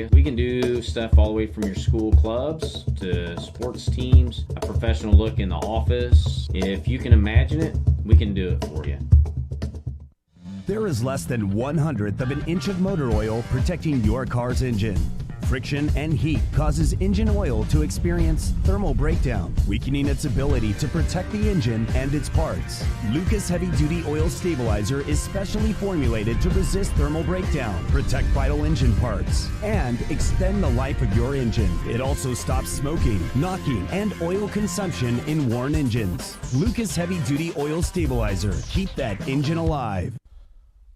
you. We can do stuff all the way from your school clubs to sports teams, a professional look in the office. If you can imagine it, we can do it for you. There is less than 1/100th of an inch of motor oil protecting your car's engine. Friction and heat causes engine oil to experience thermal breakdown, weakening its ability to protect the engine and its parts. Lucas Heavy Duty Oil Stabilizer is specially formulated to resist thermal breakdown, protect vital engine parts, and extend the life of your engine. It also stops smoking, knocking, and oil consumption in worn engines. Lucas Heavy Duty Oil Stabilizer. Keep that engine alive.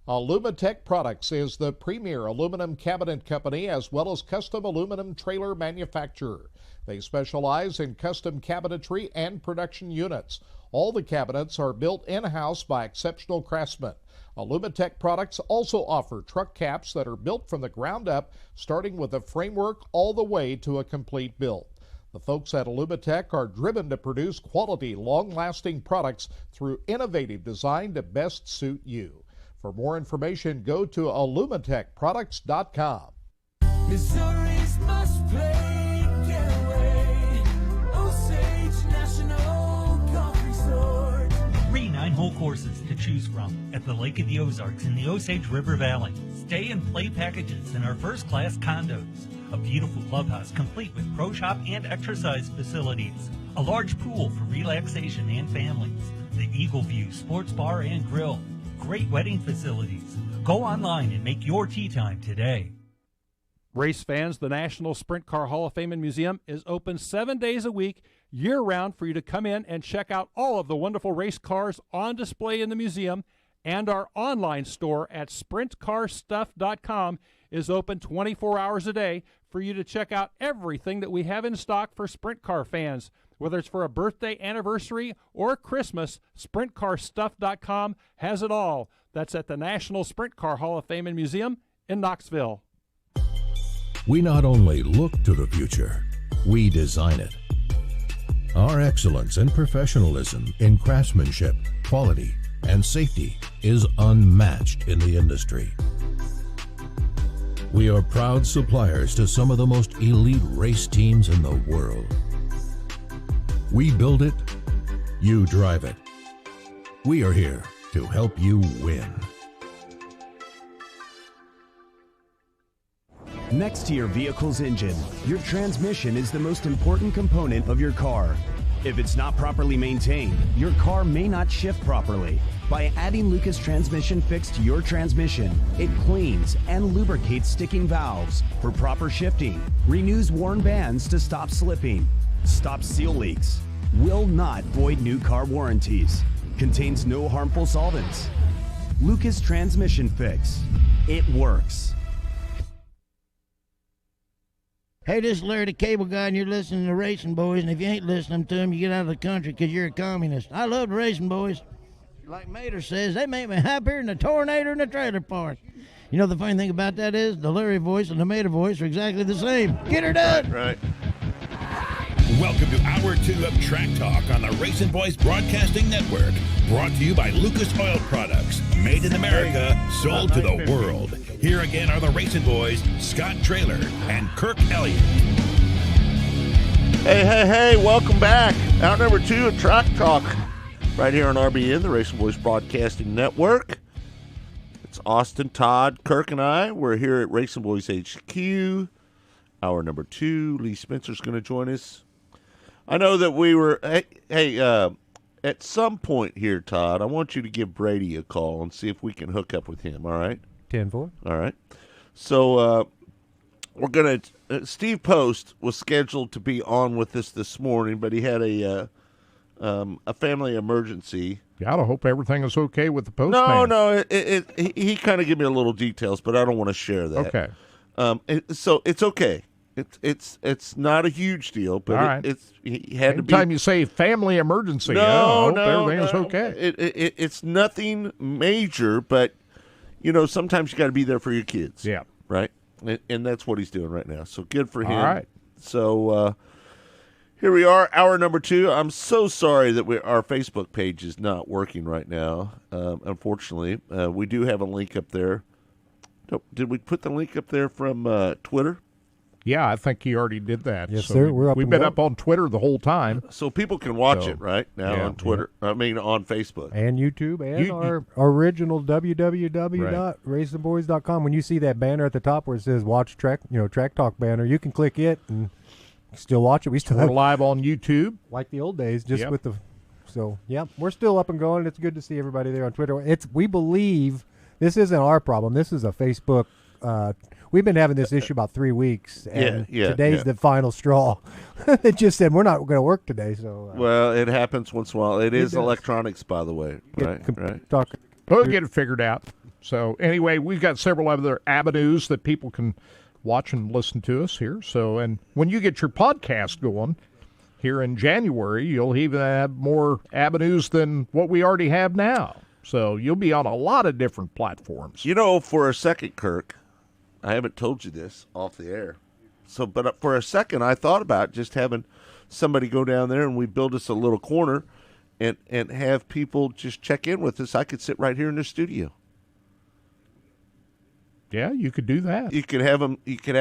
Alumatech Products is the premier aluminum cabinet company as well as custom aluminum trailer manufacturer. They specialize in custom cabinetry and production units. All the cabinets are built in-house by exceptional craftsmen. Alumatech Products also offer truck caps that are built from the ground up, starting with a framework all the way to a complete build. The folks at Alumatech are driven to produce quality, long-lasting products through innovative design to best suit you. For more information, go to alumatechproducts.com. Missouri's must play getaway. Osage National Golf Resort. 3 9-hole courses to choose from at the Lake of the Ozarks in the Osage River Valley. Stay and play packages in our first-class condos. A beautiful clubhouse complete with pro shop and exercise facilities. A large pool for relaxation and families. The Eagle View Sports Bar and Grill. Great wedding facilities. Go online and make your tee time today. Race fans, the National Sprint Car Hall of Fame and Museum is open 7 days a week, year-round, for you to come in and check out all of the wonderful race cars on display in the museum, and our online store at sprintcarstuff.com is open 24 hours a day for you to check out everything that we have in stock for sprint car fans. Whether it's for a birthday, anniversary, or Christmas, SprintCarStuff.com has it all. That's at the National Sprint Car Hall of Fame and Museum in Knoxville. We not only look to the future, we design it. Our excellence and professionalism in craftsmanship, quality, and safety is unmatched in the industry. We are proud suppliers to some of the most elite race teams in the world. We build it, you drive it. We are here to help you win. Next to your vehicle's engine, your transmission is the most important component of your car. If it's not properly maintained, your car may not shift properly. By adding Lucas Transmission Fix to your transmission, it cleans and lubricates sticking valves for proper shifting, renews worn bands to stop slipping, stops seal leaks, will not void new car warranties, contains no harmful solvents. Lucas Transmission Fix. It works. Hey, this is Larry the Cable Guy, and you're listening to Racing Boys, and if you ain't listening to them, you get out of the country because you're a communist. I love the Racing Boys. Like Mater says, they make me happier than a tornado in a trailer park. You know, the funny thing about that is the Larry voice and the Mater voice are exactly the same. Get her done! Right. Welcome to Hour 2 of Track Talk on the RacinBoys Broadcasting Network. Brought to you by Lucas Oil Products. Made in America, sold to the world. Here again are the RacinBoys, Scott Traylor and Kirk Elliott. Hey, welcome back. Hour number 2 of Track Talk. Right here on RBN, the RacinBoys Broadcasting Network. It's Austin, Todd, Kirk, and I. We're here at RacinBoys HQ. Hour number 2. Lee Spencer's going to join us. I know that we were, at some point here, Todd, I want you to give Brady a call and see if we can hook up with him, all right? 10-4. All right. So we're going to, Steve Post was scheduled to be on with us this morning, but he had a family emergency. Gotta hope everything is okay with the postman. No, he kind of gave me a little details, but I don't want to share that. Okay. So it's okay. It's not a huge deal, but all right. He had to be. Anytime you say family emergency, I hope everything is okay. It's nothing major, but you know sometimes you got to be there for your kids. Yeah. Right. And that's what he's doing right now. So good for him. All right. So here we are, hour number 2. I'm so sorry that our Facebook page is not working right now. Unfortunately, we do have a link up there. Did we put the link up there from Twitter? Yeah, I think he already did that. Yes, so sir. We're up we've and been going. up on Twitter the whole time. So people can watch So, it right now yeah, on Twitter. I mean, on Facebook. And YouTube and You- our original www.racinboys.com. When you see that banner at the top where it says Watch Track, Track Talk banner, you can click it and still watch it. We still We're have live on YouTube. like the old days, just Yep. with the. So yeah, we're still up and going. It's good to see everybody there on Twitter. We believe this isn't our problem. This is a Facebook. We've been having this issue about 3 weeks, and today's the final straw. It just said we're not going to work today. So Well, it happens once in a while. It is does. electronics, by the way. Right. talk. We'll get it figured out. So anyway, we've got several other avenues that people can watch and listen to us here. So, and when you get your podcast going here in January, you'll even have more avenues than what we already have now. So you'll be on a lot of different platforms. You know, for a second, Kirk, I haven't told you this off the air. So, but for a second, I thought about just having somebody go down there and we build us a little corner and have people just check in with us. I could sit right here in the studio. Yeah, you could do that. You could have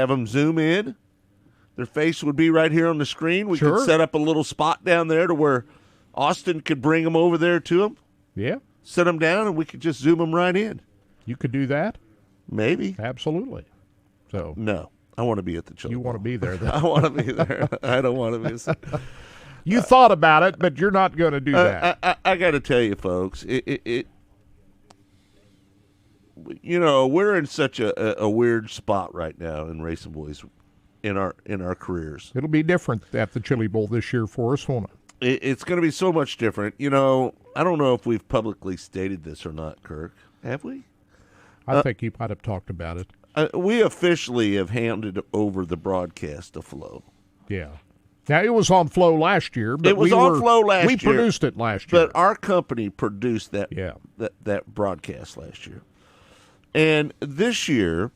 them zoom in. Their face would be right here on the screen. We Sure. could set up a little spot down there to where Austin could bring them over there to him. Yeah, Sit them down, and we could just zoom them right in. you could do that. Maybe. Absolutely. So No, I want to be at the chili. you want to be there. Then. I want to be there. I don't want to miss it. You thought about it, but you're not going to do that. I got to tell you, folks, we're in such a weird spot right now in Racing Boys in our careers. It'll be different at the Chili Bowl this year for us, won't it? It's going to be so much different. I don't know if we've publicly stated this or not, Kirk. Have we? I think you might have talked about it. We officially have handed over the broadcast to Flo. Yeah. Now, it was on Flow last year. But It was on Flow last year. We produced it last year. But our company produced that broadcast last year. And this year,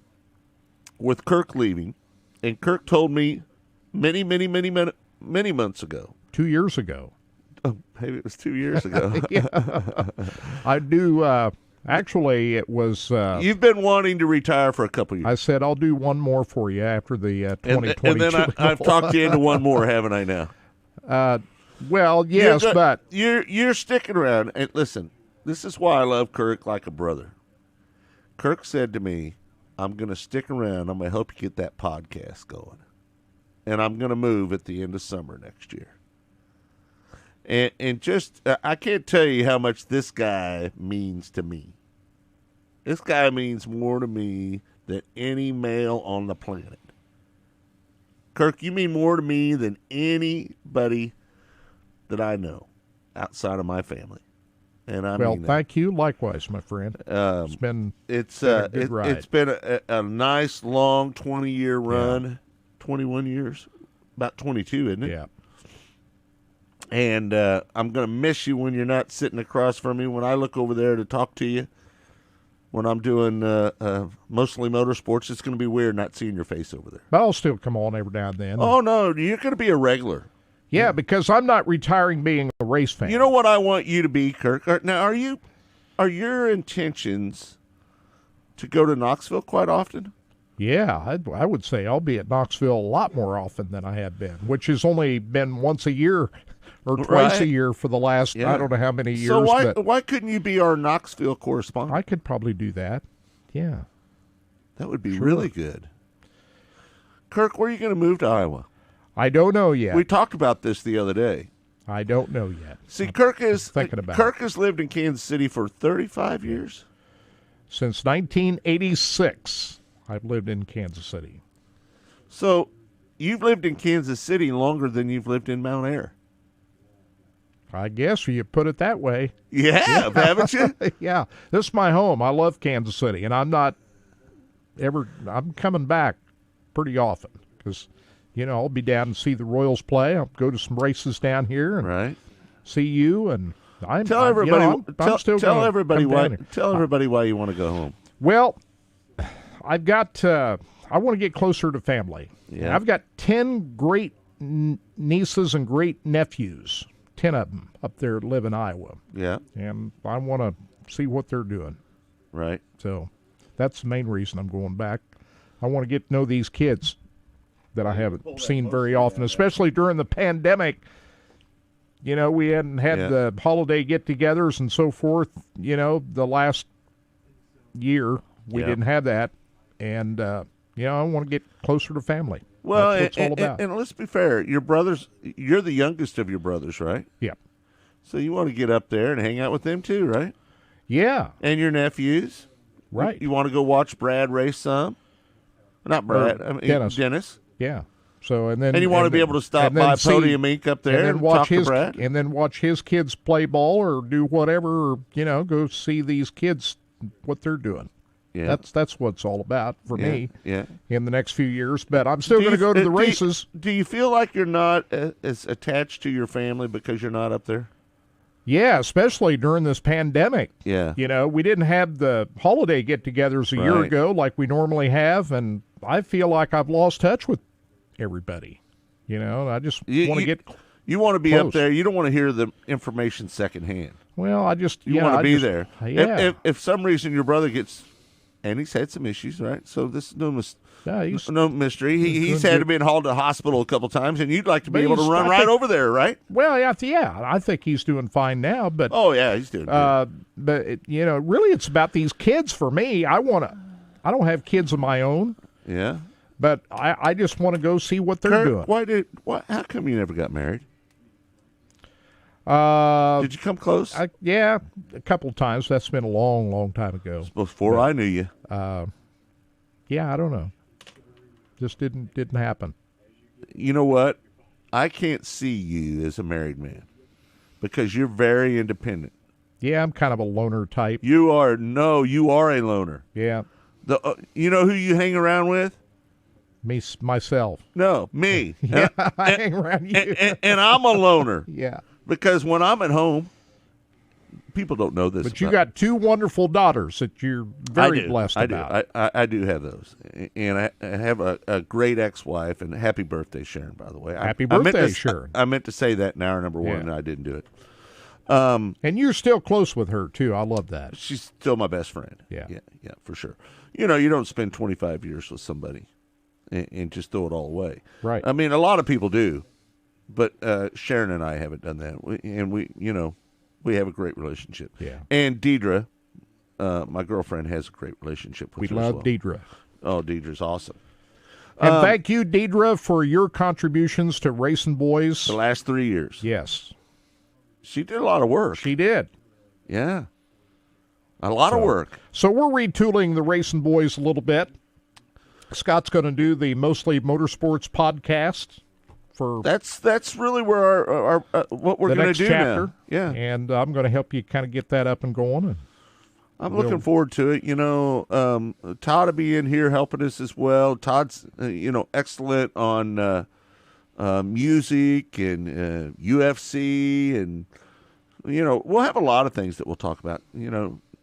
with Kirk leaving, and Kirk told me many months ago. 2 years ago. Oh, maybe it was 2 years ago. I do. Actually, it was. You've been wanting to retire for a couple years. I said I'll do one more for you after the 2022. And then I've talked you into one more, haven't I? Now. Well, yes, but you're sticking around. And listen, this is why I love Kirk like a brother. Kirk said to me, "I'm going to stick around. I'm going to help you get that podcast going, and I'm going to move at the end of summer next year." And just, I can't tell you how much this guy means to me. This guy means more to me than any male on the planet. Kirk, you mean more to me than anybody that I know outside of my family. And I mean that. Thank you. Likewise, my friend. It's been a good ride. It's been a nice, long 20-year run. Yeah. 21 years. About 22, isn't it? Yeah. And I'm going to miss you when you're not sitting across from me. When I look over there to talk to you, when I'm doing mostly motorsports, it's going to be weird not seeing your face over there. But I'll still come on every now and then. Oh, no, you're going to be a regular. Yeah, because I'm not retiring being a race fan. You know what I want you to be, Kirk? Now, are your intentions to go to Knoxville quite often? Yeah, I would say I'll be at Knoxville a lot more often than I have been, which has only been once a year or twice a year for the last, I don't know how many years. So but why couldn't you be our Knoxville correspondent? I could probably do that. Yeah. That would be really good. Kirk, where are you going to move to Iowa? I don't know yet. We talked about this the other day. I don't know yet. See, Kirk has lived in Kansas City for 35 years. Since 1986, I've lived in Kansas City. So you've lived in Kansas City longer than you've lived in Mount Air. I guess you put it that way. Yeah, haven't you? Yeah. This is my home. I love Kansas City, and I'm coming back pretty often because, I'll be down and see the Royals play. I'll go to some races down here and see you. And tell everybody tell everybody why you want to go home. Well, I've got, I want to get closer to family. Yeah. I've got 10 great nieces and great nephews. 10 of them up there live in Iowa. Yeah. And I want to see what they're doing. Right. So that's the main reason I'm going back. I want to get to know these kids. that I haven't seen very often, especially during the pandemic. You know, we hadn't had the holiday get-togethers and so forth. You know, the last year we didn't have that, and you know, I want to get closer to family. Well, that's what it's all about. And let's be fair, your brothers, you're the youngest of your brothers, right? Yeah. So you want to get up there and hang out with them too, right? Yeah. And your nephews, right? You want to go watch Brad race some? Not Brad, I mean Dennis. Yeah. So and you want to be able to stop by Podium Inc. up there and watch talk his, to Brad, and then watch his kids play ball or do whatever, or you know, go see these kids what they're doing. Yeah. That's what it's all about for me. Yeah. In the next few years, but I'm still going to go to the races. Do you feel like you're not as attached to your family because you're not up there? Yeah, especially during this pandemic. Yeah. You know, we didn't have the holiday get-togethers a year ago like we normally have, and I feel like I've lost touch with everybody. You know, I just want to get You want to be close. up there. You don't want to hear the information secondhand. Well, I just You want to be just, there. Yeah. If some reason your brother gets, and he's had some issues, right? So this is no mystery. He's had to be hauled to the hospital a couple times, and you'd like to be able to run right over there, right? Well, yeah, I think he's doing fine now. But he's doing good. But you know, really, it's about these kids for me. I don't have kids of my own. Yeah. But I just want to go see what they're doing. How come you never got married? Did you come close? Yeah, a couple of times. That's been a long, long time ago. Before I knew you. Yeah, I don't know. Just didn't happen. You know what? I can't see you as a married man because you're very independent. Yeah, I'm kind of a loner type. You are a loner. Yeah. You know who you hang around with? Myself. No, me. Yeah, I hang around you. And I'm a loner. Yeah. Because when I'm at home, people don't know this. But you got two wonderful daughters that you're very blessed about. I do have those. And I have a great ex-wife. And happy birthday, Sharon, by the way. Happy birthday, Sharon. I meant to say that in hour number one, and I didn't do it. And you're still close with her, too. I love that. She's still my best friend. Yeah, for sure. You know, you don't spend 25 years with somebody and just throw it all away. Right. I mean, a lot of people do, but Sharon and I haven't done that. We have a great relationship. Yeah. And Deidre, my girlfriend, has a great relationship with her We as love well. Deidre. Oh, Deidre's awesome. And thank you, Deidre, for your contributions to RacinBoys. The last 3 years. Yes. She did a lot of work. She did. Yeah. A lot of work. So we're retooling the RacinBoys a little bit. Scott's going to do the Mostly Motorsports podcast for that's really where our what we're going to do chapter. now. Yeah, and I'm going to help you kind of get that up and going. And I'm looking forward to it. You know, Todd will be in here helping us as well. Todd's excellent on music and UFC, and we'll have a lot of things that we'll talk about.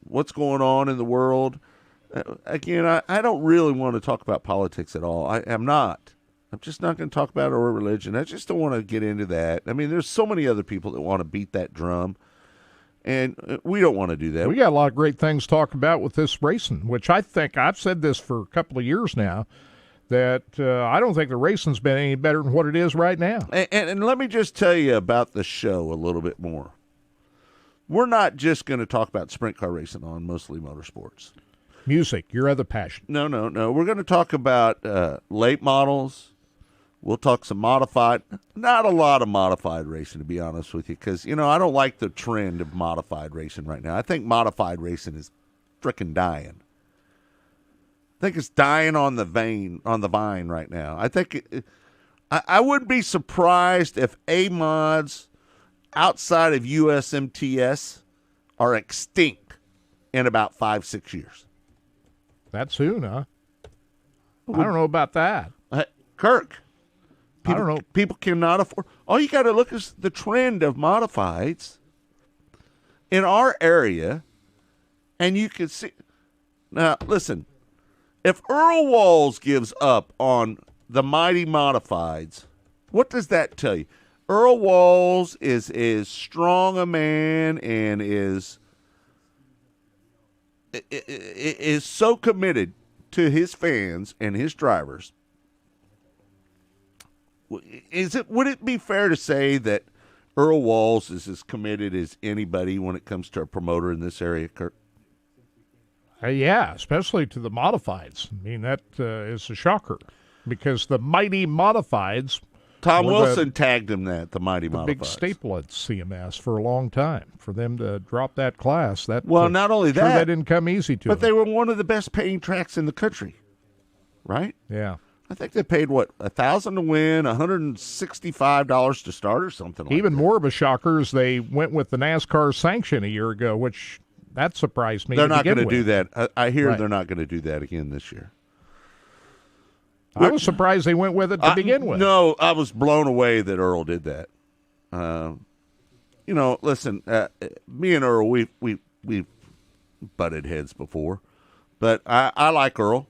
What's going on in the world. Again, I don't really want to talk about politics at all. I'm not. I'm just not going to talk about our religion. I just don't want to get into that. I mean, there's so many other people that want to beat that drum, and we don't want to do that. We got a lot of great things to talk about with this racing, which I think I've said this for a couple of years now, that I don't think the racing's been any better than what it is right now. And let me just tell you about the show a little bit more. We're not just going to talk about sprint car racing on Mostly Motorsports. Music, your other passion. No. We're going to talk about late models. We'll talk some modified. Not a lot of modified racing, to be honest with you, because, I don't like the trend of modified racing right now. I think modified racing is frickin' dying. I think it's dying on the vine right now. I think I wouldn't be surprised if A-mods outside of USMTS are extinct in about 5-6 years. That soon, huh? I don't know about that. Kirk, I don't know. People cannot afford. All you got to look is the trend of modifieds in our area, and you can see. Now, listen, if Earl Walls gives up on the mighty modifieds, what does that tell you? Earl Walls is strong a man and is so committed to his fans and his drivers Would it be fair to say that Earl Walls is as committed as anybody when it comes to a promoter in this area, Kirk? Yeah, especially to the modifieds. I mean, that is a shocker because the Mighty Modifieds. Tom Wilson tagged him the Mighty Modifieds. Big staple at CMS for a long time. For them to drop that class, not only that didn't come easy to but them. they were one of the best paying tracks in the country, right? Yeah. I think they paid, $1,000 to win, $165 to start or something like that. Even more of a shocker is they went with the NASCAR sanction a year ago, which that surprised me. They're not going to do with. that. I hear they're not going to do that again this year. I was surprised they went with it to begin with. No, I was blown away that Earl did that. Listen, me and Earl, we've butted heads before, but I like Earl.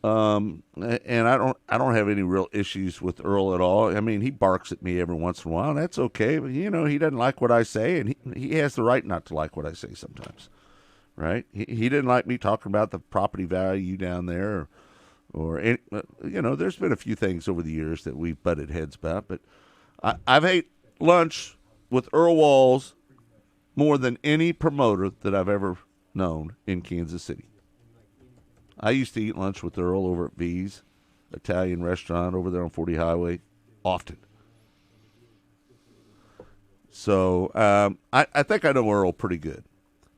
And I don't have any real issues with Earl at all. I mean, he barks at me every once in a while, and that's okay. But, he doesn't like what I say, and he has the right not to like what I say sometimes, right? He didn't like me talking about the property value down there or there's been a few things over the years that we've butted heads about. But I've ate lunch with Earl Walls more than any promoter that I've ever known in Kansas City. I used to eat lunch with Earl over at V's, Italian restaurant over there on 40 Highway, often. So I think I know Earl pretty good.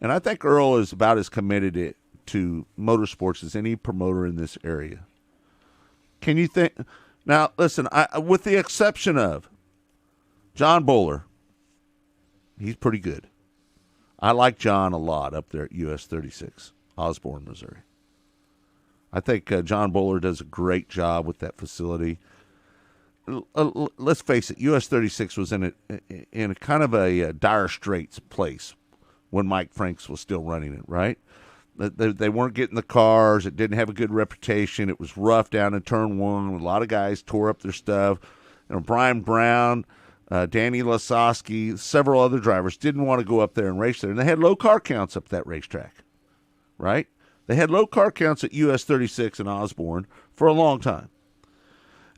And I think Earl is about as committed to motorsports as any promoter in this area. Can you think? Now, listen, with the exception of John Bowler, he's pretty good. I like John a lot up there at US 36, Osborne, Missouri. I think John Bowler does a great job with that facility. Let's face it, US 36 was in a kind of a dire straits place when Mike Franks was still running it, right? They weren't getting the cars. It didn't have a good reputation. It was rough down in Turn 1. A lot of guys tore up their stuff. Brian Brown, Danny Lasowski, several other drivers didn't want to go up there and race there. And they had low car counts up that racetrack, right? They had low car counts at US 36 in Osborne for a long time.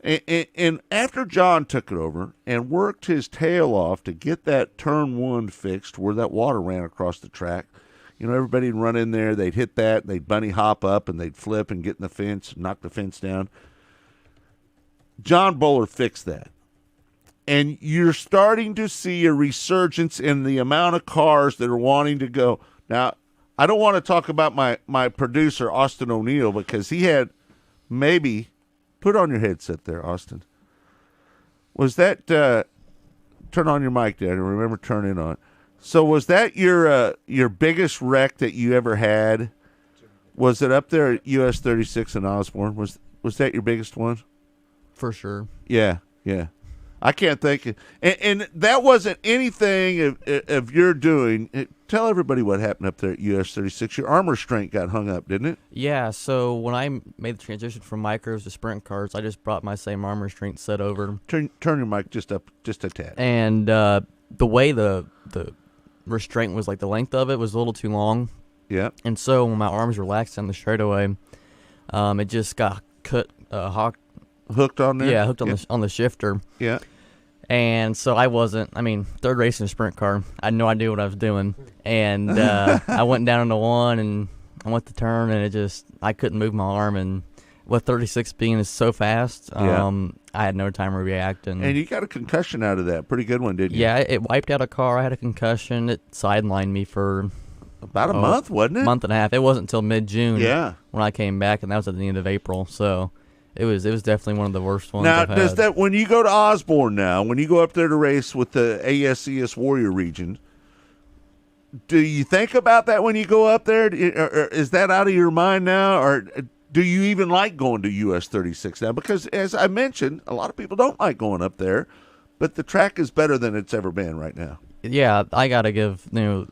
And after John took it over and worked his tail off to get that Turn 1 fixed where that water ran across the track, everybody would run in there, they'd hit that, they'd bunny hop up, and they'd flip and get in the fence, knock the fence down. John Bowler fixed that. And you're starting to see a resurgence in the amount of cars that are wanting to go. Now, I don't want to talk about my producer, Austin O'Neill, because he had maybe – put on your headset there, Austin. Was that turn on your mic, Dad, and remember turn it on. So was that your biggest wreck that you ever had? Was it up there at US 36 in Osborne? Was that your biggest one? For sure. Yeah. I can't think. And that wasn't anything of your doing. Tell everybody what happened up there at US 36. Your arm restraint got hung up, didn't it? Yeah, so when I made the transition from micros to sprint cars, I just brought my same arm restraint set over. Turn your mic just up just a tad. And the way the restraint was, like the length of it was a little too long. Yeah. And so when my arms relaxed on the straightaway, it just got hooked on there? Yeah, hooked on the shifter. Yeah. And so third race in a sprint car, I had no idea what I was doing. And I went down into one and I went to turn and I couldn't move my arm. And with 36 being so fast, I had no time to react. And you got a concussion out of that. Pretty good one, didn't you? Yeah, it wiped out a car. I had a concussion. It sidelined me for about a month, wasn't it? Month and a half. It wasn't until mid-June when I came back, and that was at the end of April. So it was definitely one of the worst ones now, I've had. Does that, when you go to Osborne now, when you go up there to race with the ASCS Warrior region, do you think about that when you go up there? Or is that out of your mind now? Or do you even like going to US 36 now? Because, as I mentioned, a lot of people don't like going up there, but the track is better than it's ever been right now. Yeah, I got to give the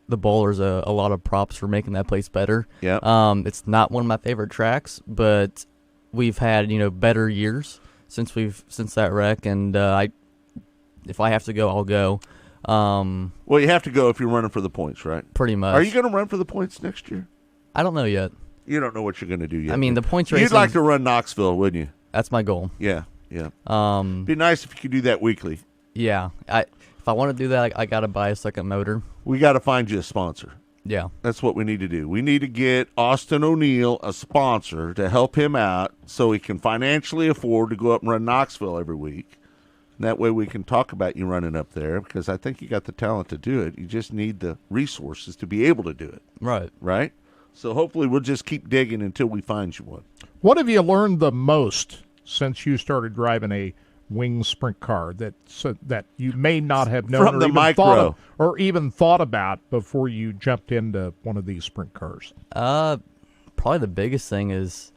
Bowlers a lot of props for making that place better. Yeah. It's not one of my favorite tracks, but we've had better years since that wreck, and if I have to go, I'll go. Well, you have to go if you're running for the points, right? Pretty much. Are you going to run for the points next year? I don't know yet. You don't know what you're going to do yet. The points racing. You'd like to run Knoxville, wouldn't you? That's my goal. Yeah. Yeah. Um, Be nice if you could do that weekly. Yeah. If I want to do that, I got to buy a second motor. We got to find you a sponsor. Yeah. That's what we need to do. We need to get Austin O'Neill a sponsor to help him out so he can financially afford to go up and run Knoxville every week. And that way we can talk about you running up there, because I think you got the talent to do it. You just need the resources to be able to do it. Right. Right? So hopefully we'll just keep digging until we find you one. What have you learned the most since you started driving a wing sprint car that you may not have known From the micro. or even thought about before you jumped into one of these sprint cars? Probably the biggest thing is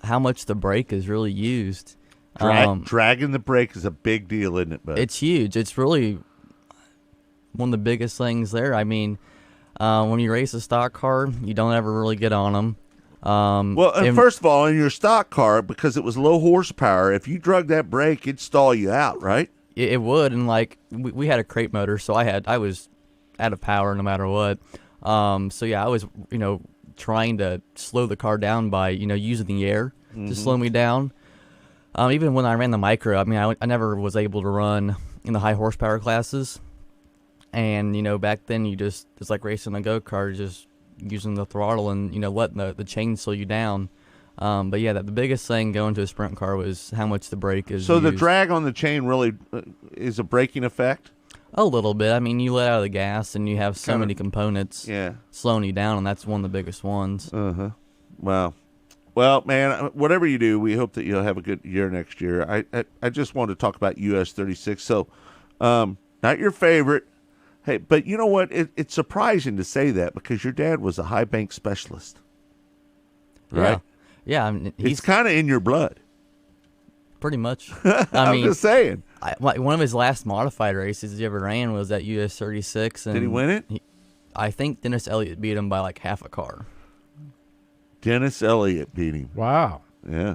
how much the brake is really used. Dragging the brake is a big deal, isn't it, bud? It's huge. It's really one of the biggest things there. I mean, when you race a stock car, you don't ever really get on them. First of all, in your stock car, because it was low horsepower, if you drug that brake, it'd stall you out, right? It would, and like we had a crate motor, so I was out of power no matter what. So yeah, I was trying to slow the car down by using the air to slow me down. Even when I ran the micro, I mean, I never was able to run in the high horsepower classes, and back then it's like racing a go-kart, just using the throttle and letting the chain slow you down. But yeah, the biggest thing going to a sprint car was how much the brake is So used. the drag on the chain really is a braking effect? A little bit. I mean, you let out of the gas and you have so many components slowing you down, and that's one of the biggest ones. Wow. Well, man, whatever you do, we hope that you'll have a good year next year. I just wanted to talk about US 36. So, not your favorite. Hey, but you know what? It's surprising to say that, because your dad was a high bank specialist. Right? Yeah. I mean, he's it's kind of in your blood. Pretty much. I'm just saying. One of his last modified races he ever ran was at US 36. And did he win it? I think Dennis Elliott beat him by like half a car. Dennis Elliott beat him. Wow. Yeah.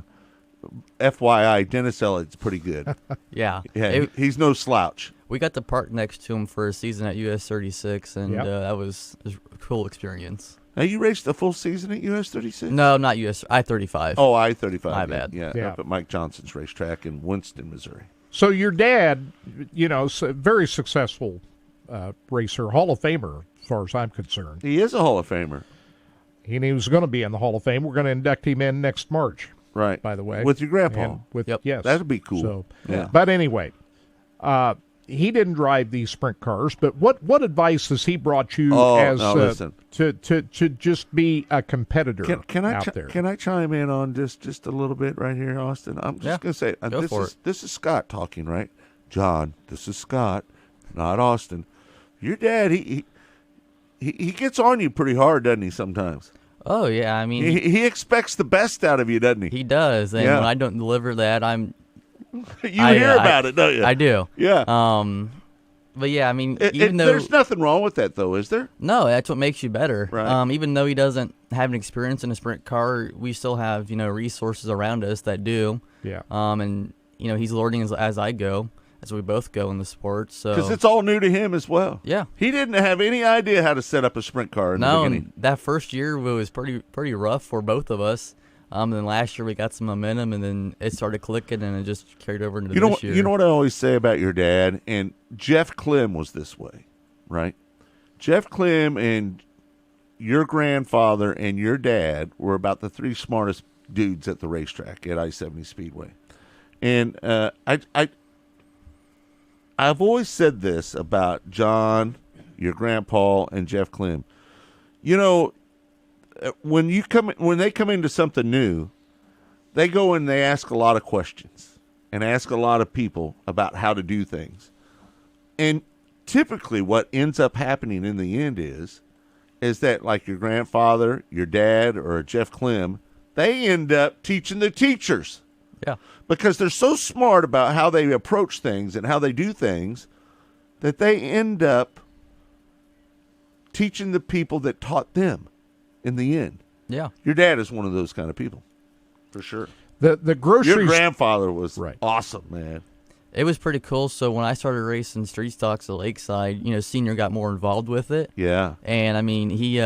FYI, Dennis Elliott's pretty good. Yeah. He's no slouch. We got to park next to him for a season at US 36, and that was a cool experience. Now, you raced a full season at US 36? No, not US, I-35. Oh, I-35. My bad. Yeah, up at Mike Johnson's racetrack in Winston, Missouri. So your dad, very successful racer, Hall of Famer, as far as I'm concerned. He is a Hall of Famer. And he was going to be in the Hall of Fame. We're going to induct him in next March. Right. By the way. With your grandpa. Yes. That'd be cool. So, yeah. But anyway, he didn't drive these sprint cars, but what advice has he brought you to just be a competitor out there? Can I chime in on just a little bit right here, Austin? I'm just going to say, this is Scott talking, right? John, this is Scott, not Austin. Your dad, he gets on you pretty hard, doesn't he, sometimes? Oh, yeah. I mean, he expects the best out of you, doesn't he? He does. And when I don't deliver that, you hear about it, don't you? I do. Yeah. But yeah, I mean, there's nothing wrong with that, though, is there? No, that's what makes you better. Right. Even though he doesn't have an experience in a sprint car, we still have resources around us that do. Yeah. And he's learning as I go, as we both go in the sport. So because it's all new to him as well. Yeah. He didn't have any idea how to set up a sprint car in the beginning. That first year was pretty rough for both of us. Then last year we got some momentum, and then it started clicking, and it just carried over into this year. You know what I always say about your dad? And Jeff Klim was this way, right? Jeff Klim and your grandfather and your dad were about the three smartest dudes at the racetrack at I-70 Speedway. And I've always said this about John, your grandpa, and Jeff Klim. When they come into something new, they go and they ask a lot of questions and ask a lot of people about how to do things. And typically what ends up happening in the end is that like your grandfather, your dad, or Jeff Klim, they end up teaching the teachers. Yeah. Because they're so smart about how they approach things and how they do things that they end up teaching the people that taught them in the end. Yeah. Your dad is one of those kind of people, for sure. The grocery. Your grandfather was awesome, man. It was pretty cool. So when I started racing street stocks at Lakeside, Senior got more involved with it. Yeah. And I mean, he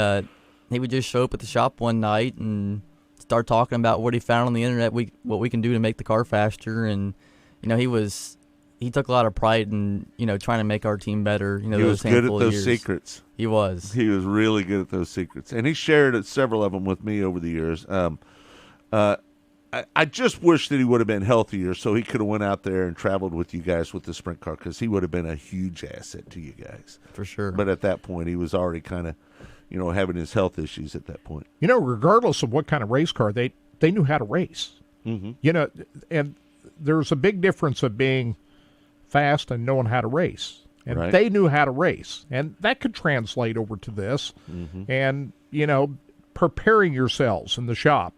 would just show up at the shop one night and start talking about what he found on the internet, what we can do to make the car faster, and he took a lot of pride in, trying to make our team better. He was good at those secrets. He was. He was really good at those secrets. And he shared several of them with me over the years. I just wish that he would have been healthier so he could have went out there and traveled with you guys with the sprint car, because he would have been a huge asset to you guys. For sure. But at that point, he was already kind of, having his health issues at that point. Regardless of what kind of race car, they knew how to race. Mm-hmm. And there's a big difference of being fast and knowing how to race. And Right. they knew how to race. And that could translate over to this. Mm-hmm. And, preparing yourselves in the shop.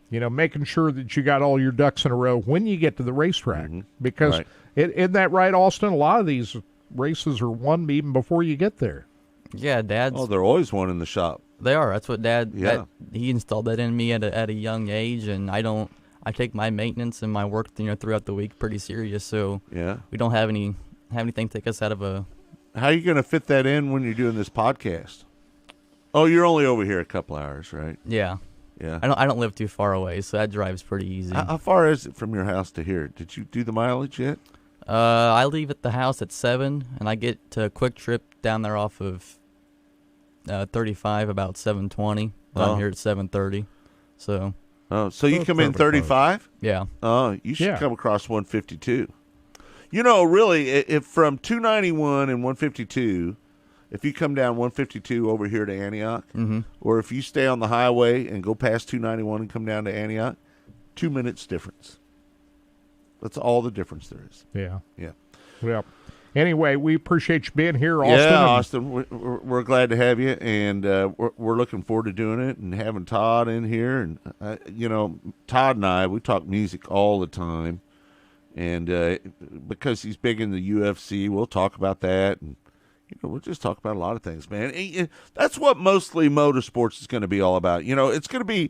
Making sure that you got all your ducks in a row when you get to the racetrack. Mm-hmm. Because, Right. Isn't that right, Austin? A lot of these races are won even before you get there. Yeah, Dad's. Oh, they're always one in the shop. They are. That's what Dad. Yeah. He installed that in me at a young age, and I take my maintenance and my work, throughout the week pretty serious. So Yeah. we don't have anything take us out of a. How are you going to fit that in when you're doing this podcast? Oh, you're only over here a couple hours, right? Yeah. Yeah. I don't live too far away, so that drive's pretty easy. How far is it from your house to here? Did you do the mileage yet? I leave at the house at 7, and I get to a quick trip down there off of 35 about 7:20. Oh. I'm here at 7:30. So. Oh, so you come in 35? Yeah. Oh, you should Yeah. come across 152. Really, if from 291 and 152, if you come down 152 over here to Antioch, Mm-hmm. or if you stay on the highway and go past 291 and come down to Antioch, 2 minutes difference. That's all the difference there is. Yeah. Yeah. Well, anyway, we appreciate you being here, Austin. Yeah, and- Austin, we're glad to have you, and we're looking forward to doing it and having Todd in here. And Todd and I, we talk music all the time, and because he's big in the UFC, we'll talk about that, and we'll just talk about a lot of things, man. And that's what mostly motorsports is going to be all about. It's going to be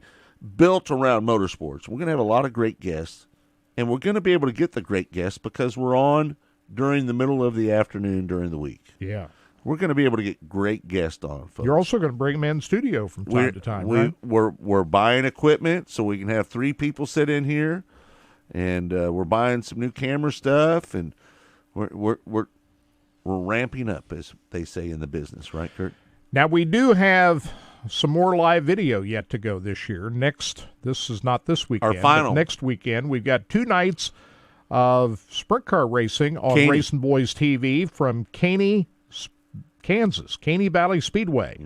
built around motorsports. We're going to have a lot of great guests, and we're going to be able to get the great guests because we're on during the middle of the afternoon during the week. Yeah. We're going to be able to get great guests on, folks. You're also going to bring them in studio from time to time, right? We're buying equipment so we can have 3 people sit in here, and we're buying some new camera stuff, and we're ramping up, as they say in the business, right, Kurt? Now, we do have some more live video yet to go this year. This is not this weekend. Our final. But next weekend, we've got 2 nights of sprint car racing on Caney. RacinBoys TV from Caney, Kansas, Caney Valley Speedway.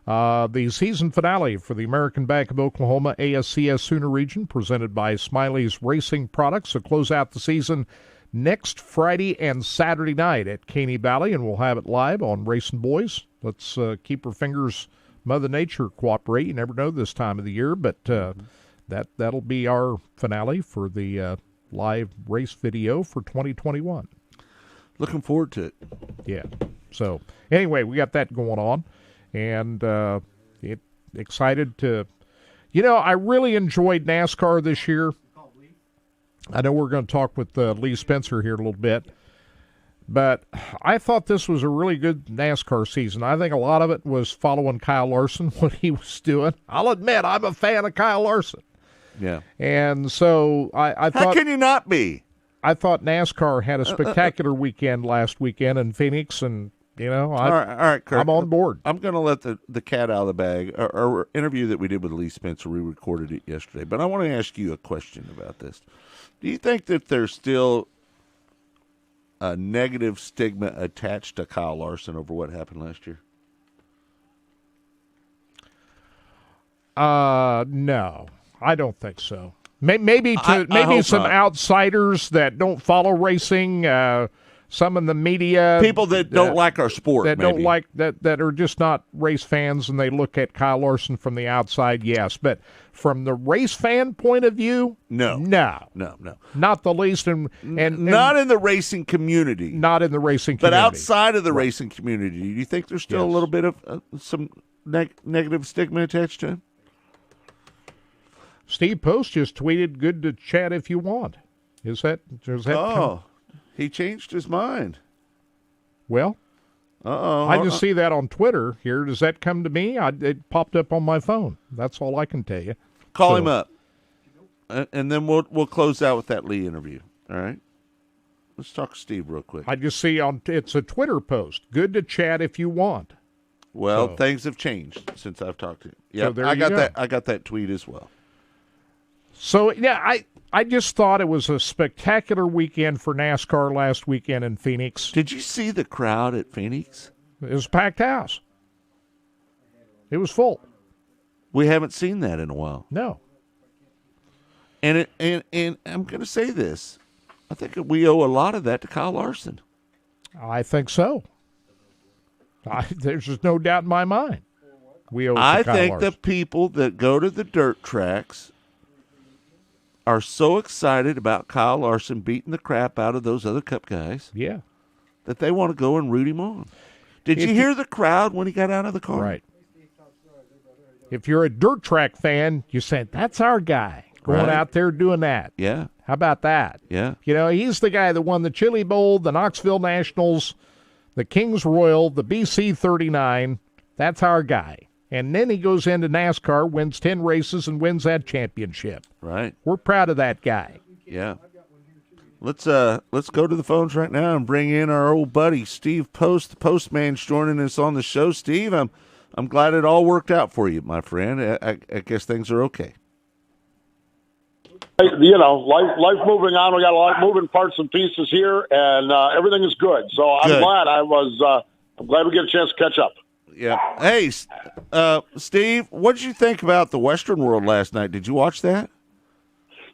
The season finale for the American Bank of Oklahoma ASCS Sooner region, presented by Smiley's Racing Products, will close out the season next Friday and Saturday night at Caney Valley, and we'll have it live on RacinBoys. Let's keep our fingers, Mother Nature cooperate. You never know this time of the year, but that'll be our finale for the live race video for 2021. Looking forward to it. Yeah. So anyway, we got that going on, and excited to. I really enjoyed NASCAR this year. I know we're going to talk with Lee Spencer here in a little bit, but I thought this was a really good NASCAR season. I think a lot of it was following Kyle Larson, what he was doing. I'll admit, I'm a fan of Kyle Larson. Yeah. And so I thought... How can you not be? I thought NASCAR had a spectacular weekend last weekend in Phoenix, and, all right, Kurt. I'm on board. I'm going to let the cat out of the bag. Our interview that we did with Lee Spencer, we recorded it yesterday, but I want to ask you a question about this. Do you think that there's still a negative stigma attached to Kyle Larson over what happened last year? No, I don't think so. Maybe some not. outsiders that don't follow racing, some in the media, people that don't like our sport, that maybe. don't like that are just not race fans, and they look at Kyle Larson from the outside. Yes, but from the race fan point of view, no, not the least, and not in the racing community, not in the racing but community. outside of the racing community. Do you think there's still a little bit of some negative stigma attached to him? Steve Post just tweeted, "Good to chat if you want." Is that he changed his mind. Well, I just see that on Twitter here. Does that come to me? It popped up on my phone. That's all I can tell you. Call him up, and then we'll close out with that Lee interview. All right. Let's talk to Steve real quick. I just see it's a Twitter post. Good to chat if you want. Well, things have changed since I've talked to him. Yeah, so I got that. I got that tweet as well. So yeah, I just thought it was a spectacular weekend for NASCAR last weekend in Phoenix. Did you see the crowd at Phoenix? It was a packed house. It was full. We haven't seen that in a while. No. And I'm going to say this. I think we owe a lot of that to Kyle Larson. I think so. There's just no doubt in my mind. We owe it to I Kyle think Larson. the people that go to the dirt tracks are so excited about Kyle Larson beating the crap out of those other Cup guys. Yeah. That they want to go and root him on. Did you hear the crowd when he got out of the car? Right. If you're a dirt track fan, you say, that's our guy going out there doing that. Yeah. How about that? Yeah. You know, he's the guy that won the Chili Bowl, the Knoxville Nationals, the Kings Royal, the BC 39. That's our guy. And then he goes into NASCAR, wins 10 races, and wins that championship. Right. We're proud of that guy. Yeah. Let's go to the phones right now and bring in our old buddy Steve Post. The Postman's joining us on the show. Steve, I'm glad it all worked out for you, my friend. I guess things are okay. You know, life moving on. We got a lot of moving parts and pieces here, and everything is good. So I'm glad I'm glad we get a chance to catch up. Yeah. Hey, Steve, what did you think about the Western World last night? Did you watch that?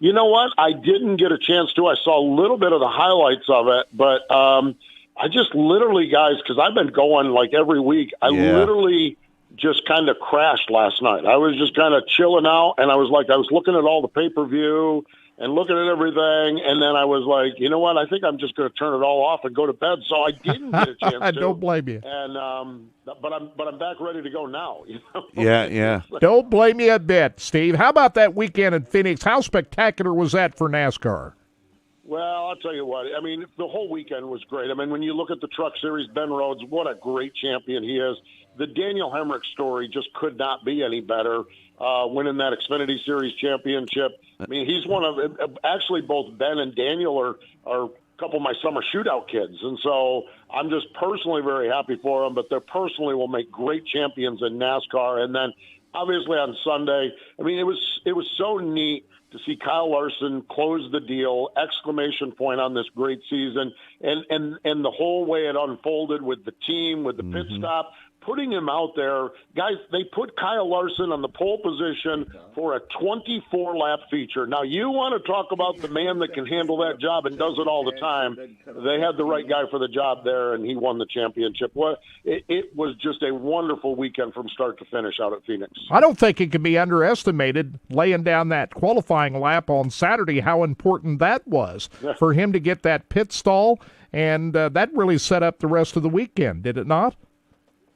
You know what? I didn't get a chance to. I saw a little bit of the highlights of it, but I just literally, guys, because I've been going like every week, I literally just kind of crashed last night. I was just kind of chilling out, and I was looking at all the pay-per-view and looking at everything, and then I was like, you know what? I think I'm just going to turn it all off and go to bed. So I didn't get a chance to. I don't blame you. And but I'm back ready to go now. You know? Yeah. Don't blame you a bit, Steve. How about that weekend in Phoenix? How spectacular was that for NASCAR? Well, I'll tell you what. I mean, the whole weekend was great. I mean, when you look at the Truck Series, Ben Rhodes, what a great champion he is. The Daniel Hemrick story just could not be any better, winning that Xfinity Series championship. I mean, he's one of – actually, both Ben and Daniel are a couple of my summer shootout kids. And so I'm just personally very happy for them, but they personally will make great champions in NASCAR. And then, obviously, on Sunday, I mean, it was so neat to see Kyle Larson close the deal, exclamation point on this great season, and the whole way it unfolded with the team, with the pit stop, putting him out there. Guys, they put Kyle Larson on the pole position for a 24-lap feature. Now, you want to talk about the man that can handle that job and does it all the time. They had the right guy for the job there, and he won the championship. Well, it was just a wonderful weekend from start to finish out at Phoenix. I don't think it can be underestimated, laying down that qualifying lap on Saturday, how important that was for him to get that pit stall, and that really set up the rest of the weekend, did it not?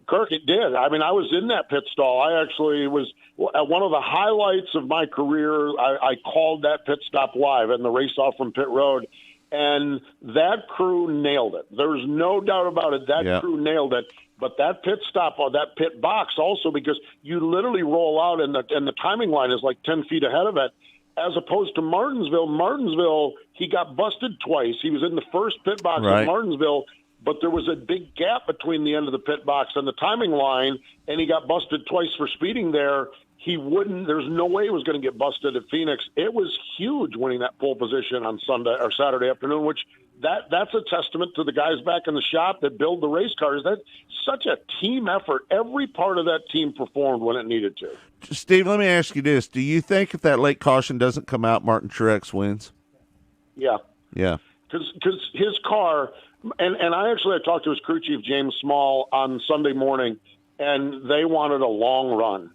Kirk, it did. I mean, I was in that pit stall. I actually was at one of the highlights of my career. I called that pit stop live and the race off from pit road, and that crew nailed it. There's no doubt about it. That crew nailed it. But that pit stop or that pit box also, because you literally roll out and the timing line is like 10 feet ahead of it, as opposed to Martinsville. Martinsville, he got busted twice. He was in the first pit box at Martinsville, but there was a big gap between the end of the pit box and the timing line, and he got busted twice for speeding there. There's no way he was going to get busted at Phoenix. It was huge winning that pole position on Sunday or Saturday afternoon, which that's a testament to the guys back in the shop that build the race cars. That's such a team effort. Every part of that team performed when it needed to. Steve, let me ask you this. Do you think if that late caution doesn't come out, Martin Truex wins? Yeah. Yeah. Because his car – and I talked to his crew chief, James Small, on Sunday morning, and they wanted a long run.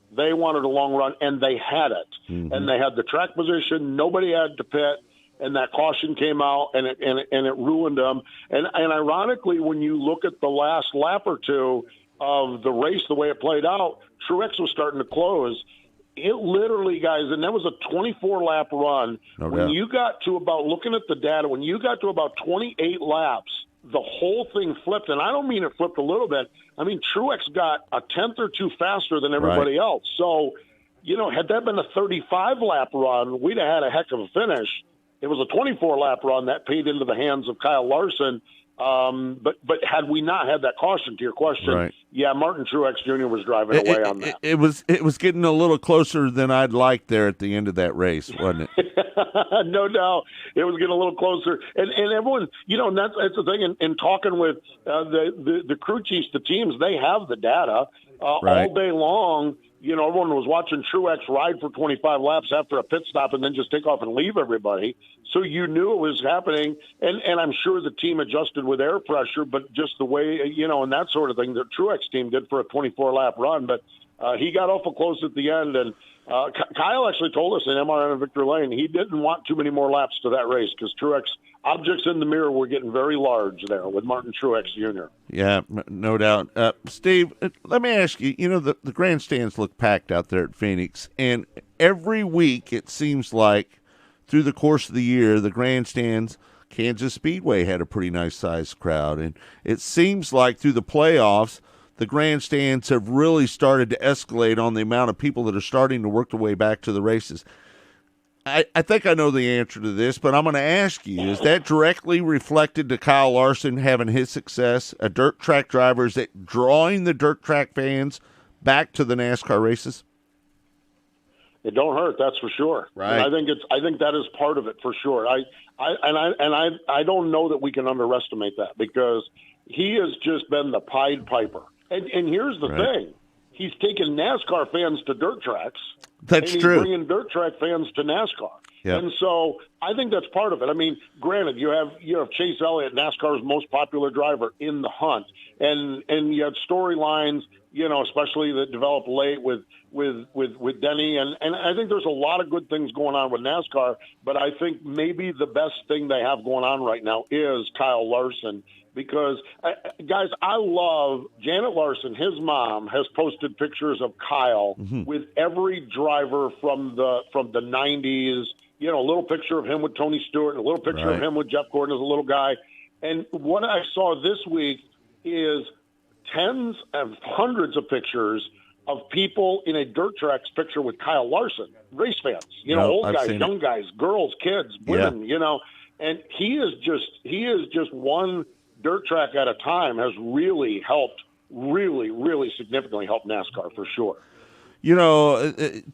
And they had it. Mm-hmm. And they had the track position. Nobody had to pit, and that caution came out, and it ruined them. And ironically, when you look at the last lap or two of the race, the way it played out, Truex was starting to close. It literally, guys, and that was a 24-lap run. No when doubt. you got to looking at the data, when you got to about 28 laps, the whole thing flipped. And I don't mean it flipped a little bit. I mean, Truex got a tenth or two faster than everybody else. So, had that been a 35-lap run, we'd have had a heck of a finish. It was a 24-lap run that paid into the hands of Kyle Larson. But had we not had that caution, to your question, right. Yeah, Martin Truex Jr. was driving away on that. It was getting a little closer than I'd like there at the end of that race, wasn't it? No doubt, it was getting a little closer, and everyone, and that's the thing. In talking with the crew chiefs, the teams, they have the data right. all day long. Everyone was watching Truex ride for 25 laps after a pit stop and then just take off and leave everybody. So you knew it was happening, and I'm sure the team adjusted with air pressure, but just the way, and that sort of thing that Truex team did for a 24-lap run. But he got awful close at the end, and Kyle actually told us in MRN and Victor Lane he didn't want too many more laps to that race because Truex objects in the mirror were getting very large there with Martin Truex Jr. Yeah, no doubt. Steve, let me ask you, the grandstands look packed out there at Phoenix, and every week it seems like through the course of the year, the grandstands, Kansas Speedway had a pretty nice-sized crowd, and it seems like through the playoffs, the grandstands have really started to escalate on the amount of people that are starting to work their way back to the races. I think I know the answer to this, but I'm going to ask you, is that directly reflected to Kyle Larson having his success, a dirt track driver? Is it drawing the dirt track fans back to the NASCAR races? It don't hurt, that's for sure. Right. And I think that is part of it for sure. I don't know that we can underestimate that because he has just been the Pied Piper. And here's the thing. He's taken NASCAR fans to dirt tracks. That's and true. He's bringing dirt track fans to NASCAR. Yep. And so I think that's part of it. I mean, granted, you have Chase Elliott, NASCAR's most popular driver in the hunt, and you have storylines, especially that developed late with Denny, and I think there's a lot of good things going on with NASCAR. But I think maybe the best thing they have going on right now is Kyle Larson. Because, guys, I love Janet Larson. His mom has posted pictures of Kyle with every driver from the 90s. A little picture of him with Tony Stewart, and a little picture of him with Jeff Gordon as a little guy. And what I saw this week is tens of hundreds of pictures of people in a dirt tracks picture with Kyle Larson, race fans. Old guys, young guys, girls, kids, women. And he is just one dirt track at a time has really helped, really significantly helped NASCAR for sure.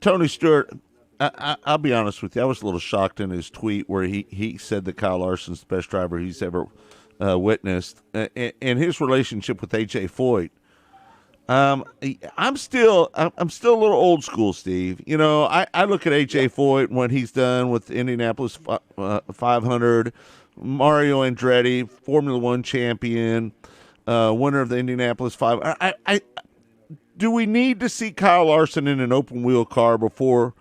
Tony Stewart, I'll be honest with you, I was a little shocked in his tweet where he said that Kyle Larson's the best driver he's ever witnessed, and his relationship with A.J. Foyt. I'm still a little old school, Steve. I look at A.J. Foyt and what he's done with Indianapolis 500, Mario Andretti, Formula One champion, winner of the Indianapolis 500. Do we need to see Kyle Larson in an open wheel car before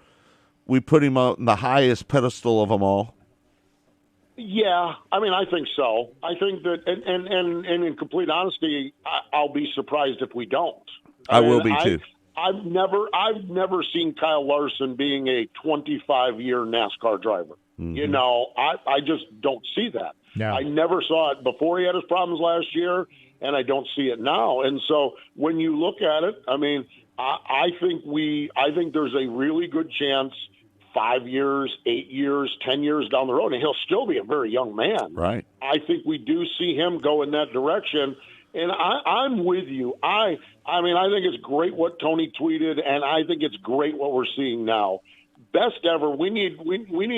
we put him on the highest pedestal of them all? Yeah, I think so. I think that, and in complete honesty, I'll be surprised if we don't. I will be too. I've never seen Kyle Larson being a 25-year NASCAR driver. Mm-hmm. I just don't see that. No. I never saw it before he had his problems last year, and I don't see it now. And so when you look at it, I think there's a really good chance 5 years, 8 years, 10 years down the road, and he'll still be a very young man. Right. I think we do see him go in that direction. And I'm with you. I think it's great what Tony tweeted, and I think it's great what we're seeing now. Best ever. We need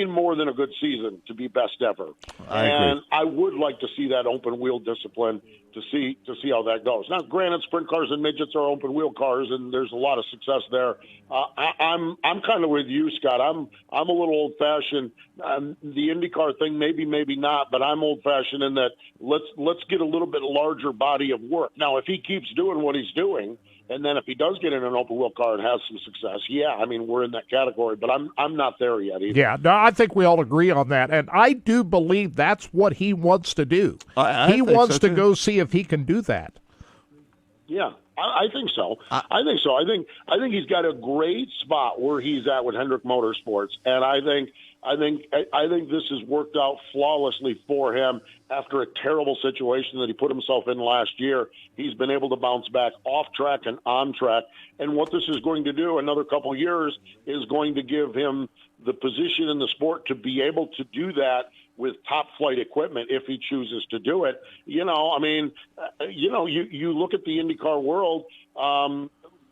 more than a good season to be best ever. I agree. I would like to see that open wheel discipline to see how that goes. Now, granted, sprint cars and midgets are open wheel cars, and there's a lot of success there. I'm kind of with you, Scott. I'm a little old fashioned. The IndyCar thing, maybe not, but I'm old fashioned in that let's get a little bit larger body of work. Now, if he keeps doing what he's doing, and then if he does get in an open wheel car and has some success, we're in that category. But I'm not there yet either. Yeah, no, I think we all agree on that. And I do believe that's what he wants to do. He wants to go see if he can do that. Yeah, I think so. I think so. I think he's got a great spot where he's at with Hendrick Motorsports, and I think this has worked out flawlessly for him after a terrible situation that he put himself in last year. He's been able to bounce back off track and on track, and what this is going to do another couple of years is going to give him the position in the sport to be able to do that with top flight equipment if he chooses to do it. You look at the IndyCar world.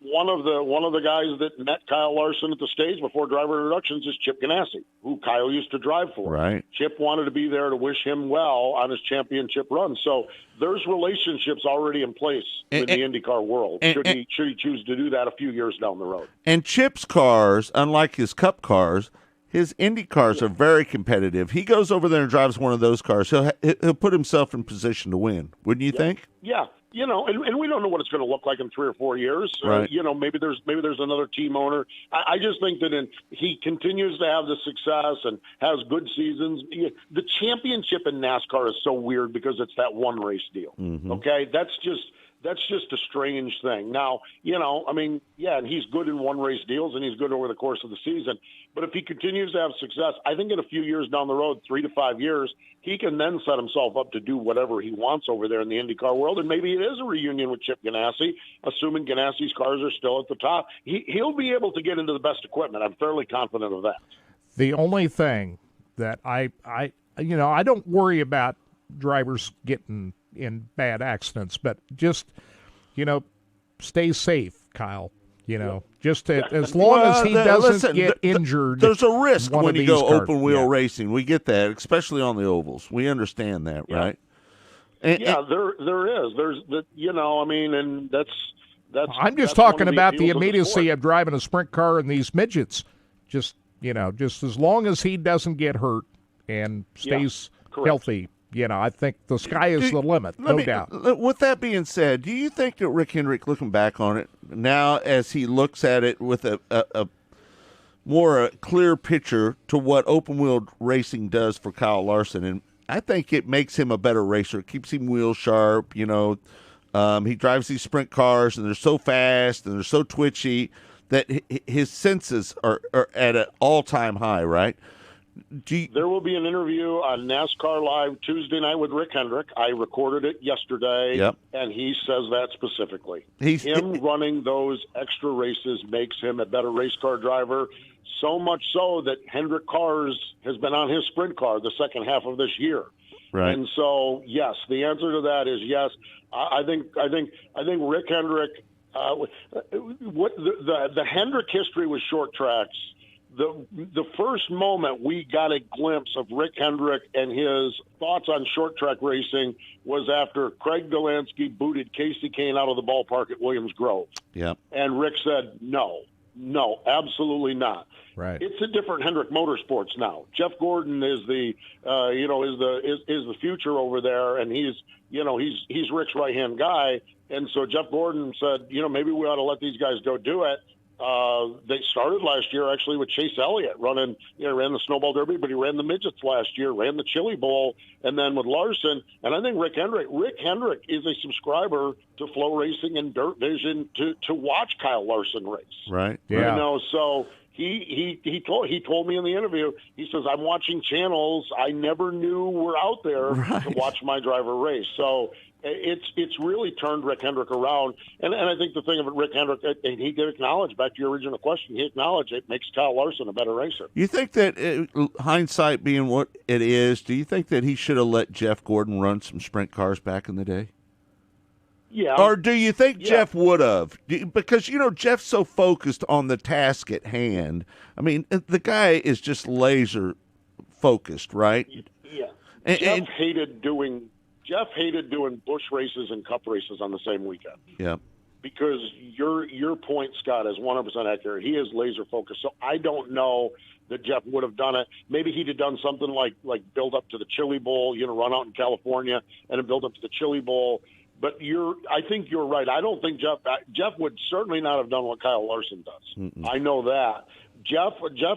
One of the guys that met Kyle Larson at the stage before driver introductions is Chip Ganassi, who Kyle used to drive for. Right. Chip wanted to be there to wish him well on his championship run. So there's relationships already in place in the IndyCar world. Should he choose to do that a few years down the road? And Chip's cars, unlike his Cup cars, his Indy cars are very competitive. He goes over there and drives one of those cars. He'll put himself in position to win. Wouldn't you think? Yeah. And we don't know what it's going to look like in 3 or 4 years. Right. Maybe there's another team owner. I just think that he continues to have the success and has good seasons. The championship in NASCAR is so weird because it's that one race deal. Mm-hmm. Okay, that's just a strange thing. Now, and he's good in one race deals and he's good over the course of the season. But if he continues to have success, I think in a few years down the road, 3 to 5 years, he can then set himself up to do whatever he wants over there in the IndyCar world. And maybe it is a reunion with Chip Ganassi, assuming Ganassi's cars are still at the top. He'll be able to get into the best equipment. I'm fairly confident of that. The only thing that I don't worry about drivers getting in bad accidents, but just, stay safe, Kyle. Just as long as he doesn't get injured. There's a risk when you go open wheel Yeah. racing. We get that, especially on the ovals. We understand that, right? There is. There's and that's. I'm just that's one talking of the appeals the appeals of the immediacy sport. of driving a sprint car and these midgets. Just as long as he doesn't get hurt and stays correct. healthy, I think the sky is the limit, no doubt. With that being said, do you think that Rick Hendrick, looking back on it now, as he looks at it with a more clear picture to what open wheel racing does for Kyle Larson, and I think it makes him a better racer, it keeps him wheel sharp. He drives these sprint cars, and they're so fast and they're so twitchy that his senses are at an all-time high, right? There will be an interview on NASCAR Live Tuesday night with Rick Hendrick. I recorded it yesterday, and he says that specifically. Him running those extra races makes him a better race car driver, so much so that Hendrick Cars has been on his sprint car the second half of this year. Right. And so, yes, the answer to that is yes. I think Rick Hendrick. What the Hendrick history with short tracks. The first moment we got a glimpse of Rick Hendrick and his thoughts on short track racing was after Craig Delansky booted Casey Kane out of the ballpark at Williams Grove. Yeah. And Rick said, no, absolutely not. Right. It's a different Hendrick Motorsports now. Jeff Gordon is the future over there, and he's Rick's right hand guy. And so Jeff Gordon said, maybe we ought to let these guys go do it. They started last year actually with Chase Elliott ran the Snowball Derby, but he ran the midgets last year, ran the Chili Bowl, and then with Larson. And I think Rick Hendrick is a subscriber to Flow Racing and Dirt Vision to watch Kyle Larson race. Right. Yeah. So he told me in the interview, he says, I'm watching channels I never knew were out there to watch my driver race. So it's really turned Rick Hendrick around. And I think the thing of it, Rick Hendrick, and he did acknowledge, back to your original question, he acknowledged it makes Kyle Larson a better racer. You think that, hindsight being what it is, do you think that he should have let Jeff Gordon run some sprint cars back in the day? Yeah. Or do you think Jeff would have? Because, Jeff's so focused on the task at hand. I mean, the guy is just laser focused, right? Yeah. Jeff hated doing bush races and cup races on the same weekend. Yeah. Because your point, Scott, is 100% accurate. He is laser focused. So I don't know that Jeff would have done it. Maybe he'd have done something like build up to the Chili Bowl, run out in California and then build up to the Chili Bowl. But I think you're right. I don't think Jeff would certainly not have done what Kyle Larson does. Mm-mm. I know that. Jeff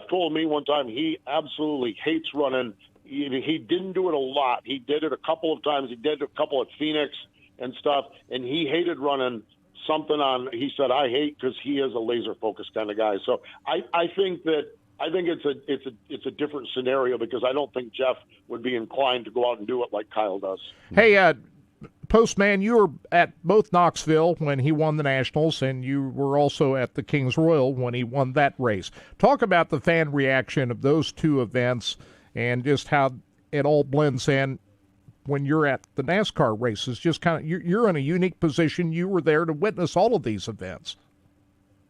told me one time he absolutely hates running. He didn't do it a lot. He did it a couple of times. He did a couple at Phoenix and stuff, and he hated running something on. He said, I hate, because he is a laser focused kind of guy. So I think it's a different scenario, because I don't think Jeff would be inclined to go out and do it like Kyle does. Hey, Postman, you were at both Knoxville when he won the Nationals, and you were also at the Kings Royal when he won that race. Talk about the fan reaction of those two events and just how it all blends in when you're at the NASCAR races. Just kind of, you're in a unique position. You were there to witness all of these events.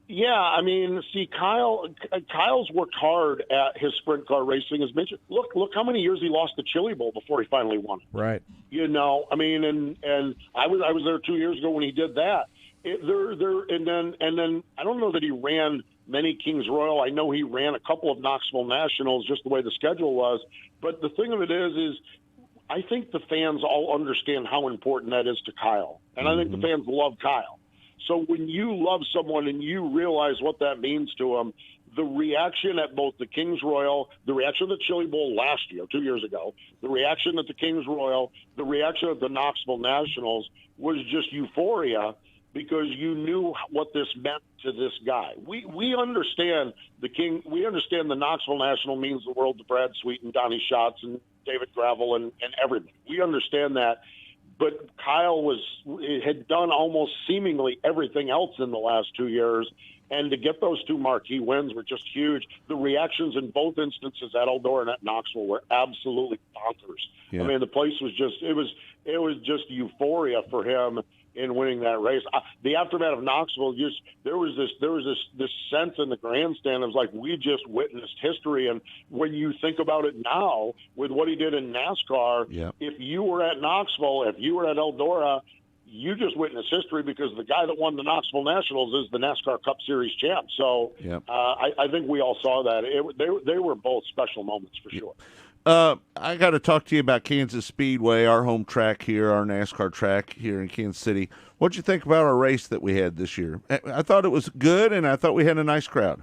Yeah, I mean, see, Kyle's worked hard at his sprint car racing. As mentioned, look how many years he lost the Chili Bowl before he finally won. Right. You know, I mean, and I was there 2 years ago when he did that. And then I don't know that he ran many Kings Royal. I know he ran a couple of Knoxville Nationals, just the way the schedule was. But the thing of it is I think the fans all understand how important that is to Kyle, and I think the fans love Kyle. So when you love someone and you realize what that means to them, the reaction at both the Kings Royal, the reaction at the Chili Bowl last year, 2 years ago, the reaction at the Kings Royal, the reaction at the Knoxville Nationals was just euphoria because you knew what this meant to this guy. We understand we understand the Knoxville National means the world to Brad Sweet and Donnie Schatz and David Gravel and everybody. We understand that. But Kyle had done almost seemingly everything else in the last 2 years, and to get those two marquee wins were just huge. The reactions in both instances at Eldora and at Knoxville were absolutely bonkers. Yeah. I mean, the place was just it was just euphoria for him in winning that race. The aftermath of Knoxville, there was this sense in the grandstand. It was like we just witnessed history. And when you think about it now, with what he did in NASCAR, if you were at Knoxville, if you were at Eldora, you just witnessed history because the guy that won the Knoxville Nationals is the NASCAR Cup Series champ. So I think we all saw that. They were both special moments for sure. I got to talk to you about Kansas Speedway, our home track here, our NASCAR track here in Kansas City. What'd you think about our race that we had this year? I thought it was good, and I thought we had a nice crowd.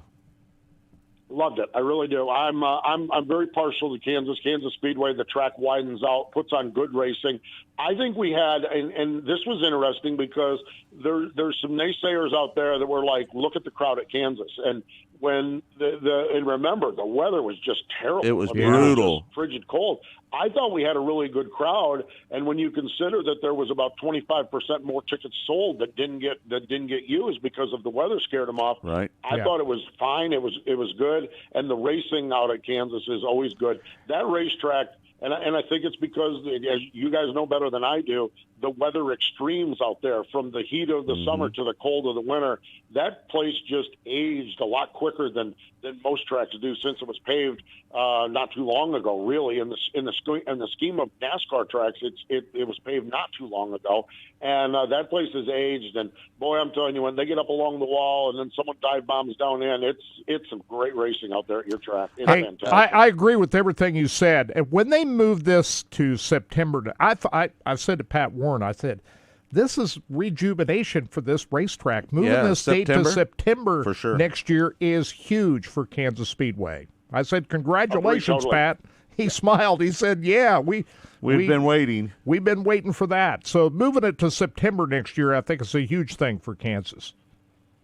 Loved it. I really do. I'm very partial to Kansas Speedway. The track widens out, puts on good racing. I think we had, and this was interesting because there's some naysayers out there that were like, look at the crowd at Kansas. And when and remember, the weather was just terrible. It was brutal. It was just frigid cold. I thought we had a really good crowd, and when you consider that there was about 25% more tickets sold that didn't get used because of the weather scared them off. Right. I thought it was fine. It was good, and the racing out at Kansas is always good. That racetrack. And I think it's because, as you guys know better than I do, the weather extremes out there, from the heat of the summer to the cold of the winter, that place just aged a lot quicker than most tracks do since it was paved not too long ago. Really, in the scheme of NASCAR tracks, it was paved not too long ago, and that place is aged. And boy, I'm telling you, when they get up along the wall and then someone dive bombs down in, it's some great racing out there at your track. It's fantastic. I agree with everything you said. And when they moved this to September, I said to Pat Warren, I said, this is rejuvenation for this racetrack. Moving this date to September for sure. next year is huge for Kansas Speedway. I said, congratulations, Pat. He smiled. He said, yeah, we've been waiting. We've been waiting for that. So moving it to September next year, I think is a huge thing for Kansas.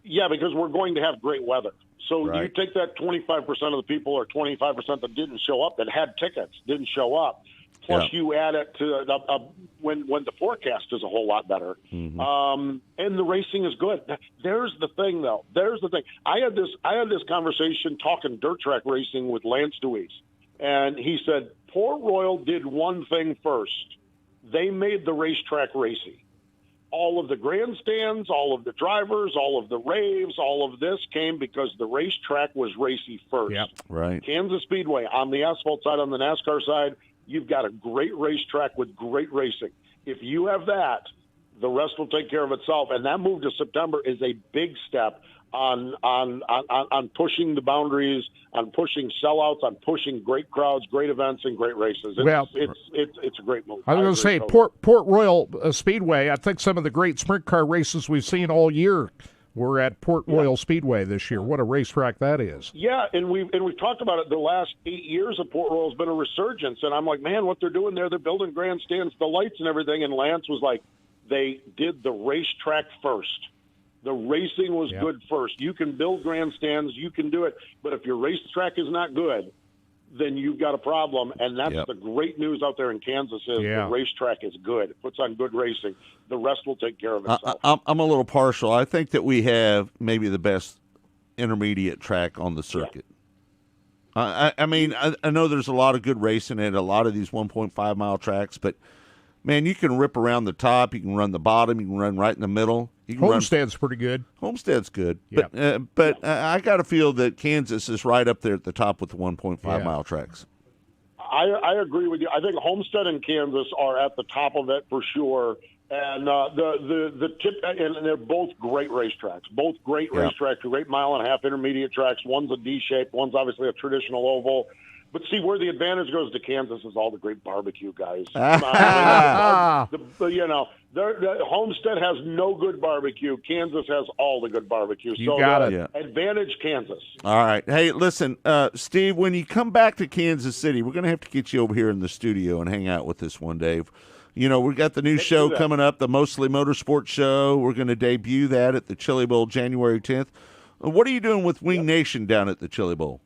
Yeah, because we're going to have great weather. So you take that 25% of the people or 25% that didn't show up, that had tickets, didn't show up, plus you add it to when the forecast is a whole lot better. And the racing is good. There's the thing, though. There's the thing. I had this conversation talking dirt track racing with Lance Deweese, and he said Port Royal did one thing first. They made the racetrack racy. All of the grandstands, all of the drivers, all of the raves, all of this came because the racetrack was racy first. Yep. Right. Kansas Speedway, on the asphalt side, on the NASCAR side, you've got a great racetrack with great racing. If you have that, the rest will take care of itself. And that move to September is a big step on pushing the boundaries, on pushing sellouts, on pushing great crowds, great events, and great races. It's a great move. I was going to say, Port Royal Speedway, I think some of the great sprint car races we've seen all year were at Port Royal Speedway this year. What a racetrack that is. Yeah, and we've talked about it. The last 8 years of Port Royal has been a resurgence, and I'm like, man, what they're doing there, they're building grandstands, the lights and everything, and Lance was like, they did the racetrack first. The racing was good first. You can build grandstands, you can do it, but if your racetrack is not good, then you've got a problem. And that's Yep. the great news out there in Kansas is the racetrack is good. It puts on good racing. The rest will take care of itself. I'm a little partial. I think that we have maybe the best intermediate track on the circuit. I mean, I know there's a lot of good racing at a lot of these 1.5-mile tracks, but, man, you can rip around the top. You can run the bottom. You can run right in the middle. You can Homestead's pretty good. Homestead's good. Yeah. But I got to feel that Kansas is right up there at the top with the 1.5-mile tracks. I agree with you. I think Homestead and Kansas are at the top of it for sure. And the tip, and they're both great racetracks. Both great racetracks, great mile-and-a-half intermediate tracks. One's a D shape, one's obviously a traditional oval. But see, where the advantage goes to Kansas is all the great barbecue guys. Homestead has no good barbecue. Kansas has all the good barbecue. You got it. Advantage Kansas. All right. Hey, listen, Steve, when you come back to Kansas City, we're going to have to get you over here in the studio and hang out with us one day. You know, we've got the new show coming up, the Mostly Motorsports Show. We're going to debut that at the Chili Bowl January 10th. What are you doing with Wing Nation down at the Chili Bowl?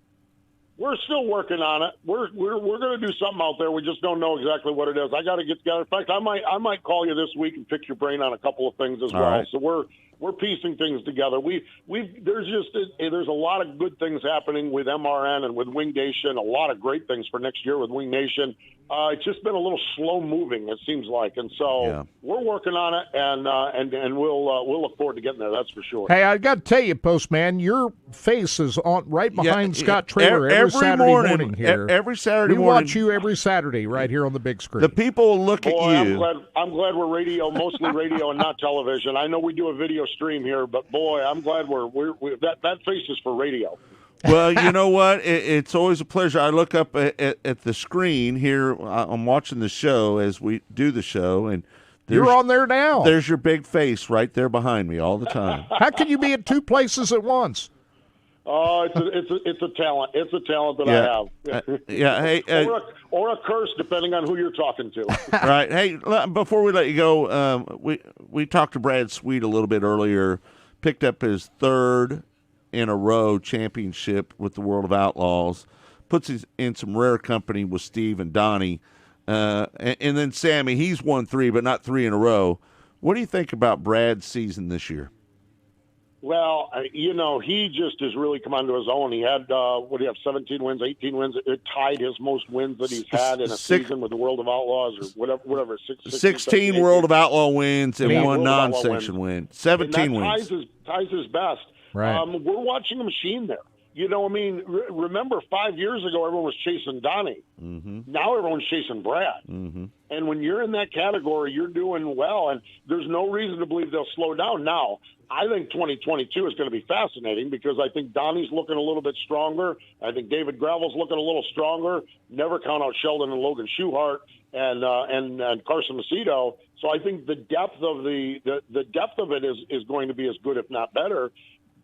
We're still working on it. We're going to do something out there. We just don't know exactly what it is. I got to get together. In fact, I might call you this week and pick your brain on a couple of things as well. Right. So we're piecing things together. There's a lot of good things happening with MRN and with Wing Nation. A lot of great things for next year with Wing Nation. It's just been a little slow moving, it seems like, and so we're working on it, and we'll look forward to getting there. That's for sure. Hey, I got to tell you, Postman, your face is on right behind Scott Traylor every Saturday morning here. Every Saturday morning. We watch you every Saturday right here on the big screen. The people look at you. I'm glad we're radio, mostly radio and not television. I know we do a video stream here, but boy, I'm glad that face is for radio. Well, you know what? It's always a pleasure. I look up at the screen here. I'm watching the show as we do the show, and you're on there now. There's your big face right there behind me all the time. How can you be at two places at once? Oh, it's a talent. It's a talent that I have. Hey, or a curse, depending on who you're talking to. Right. Hey, before we let you go, we talked to Brad Sweet a little bit earlier. Picked up his third in a row championship with the World of Outlaws. Puts us in some rare company with Steve and Donnie. And then Sammy, he's won 3, but not 3 in a row. What do you think about Brad's season this year? Well, he just has really come onto his own. He had, 17 wins, 18 wins. It tied his most wins that he's had in a season with the World of Outlaws or whatever. 16 World of Outlaw wins and 1 non-sanction win. 17 wins. wins. Ties his best. Right. We're watching a machine there. Remember 5 years ago, everyone was chasing Donnie. Mm-hmm. Now everyone's chasing Brad. Mm-hmm. And when you're in that category, you're doing well, and there's no reason to believe they'll slow down. Now, I think 2022 is going to be fascinating because I think Donnie's looking a little bit stronger. I think David Gravel's looking a little stronger. Never count out Sheldon and Logan Schuchart and Carson Macedo. So I think the depth of the depth of it is going to be as good, if not better.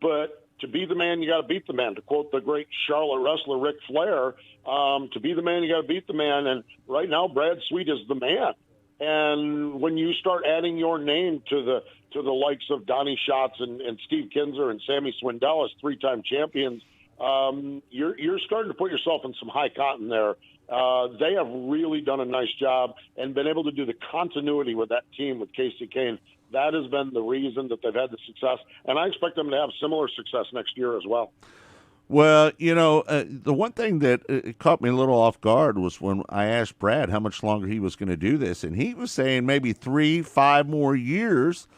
But to be the man, you got to beat the man. To quote the great Charlotte wrestler Ric Flair, to be the man, you got to beat the man. And right now, Brad Sweet is the man. And when you start adding your name to the likes of Donnie Schatz and Steve Kinzer and Sammy Swindell as 3-time champions, you're starting to put yourself in some high cotton there. They have really done a nice job and been able to do the continuity with that team with Casey Kane. That has been the reason that they've had the success, and I expect them to have similar success next year as well. Well, the one thing that caught me a little off guard was when I asked Brad how much longer he was going to do this, and he was saying maybe 3-5 more years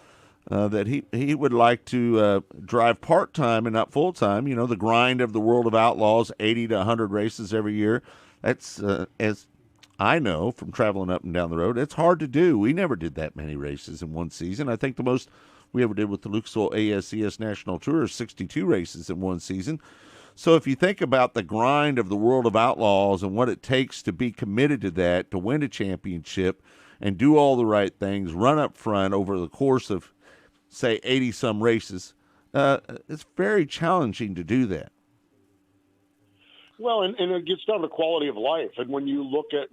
that he would like to drive part-time and not full-time. The grind of the World of Outlaws, 80 to 100 races every year. That's, as I know from traveling up and down the road, it's hard to do. We never did that many races in one season. I think the most we ever did with the Lucas Oil ASCS National Tour is 62 races in one season. So if you think about the grind of the World of Outlaws and what it takes to be committed to that, to win a championship and do all the right things, run up front over the course of, say, 80-some races, it's very challenging to do that. Well, and it gets down to quality of life. And when you look at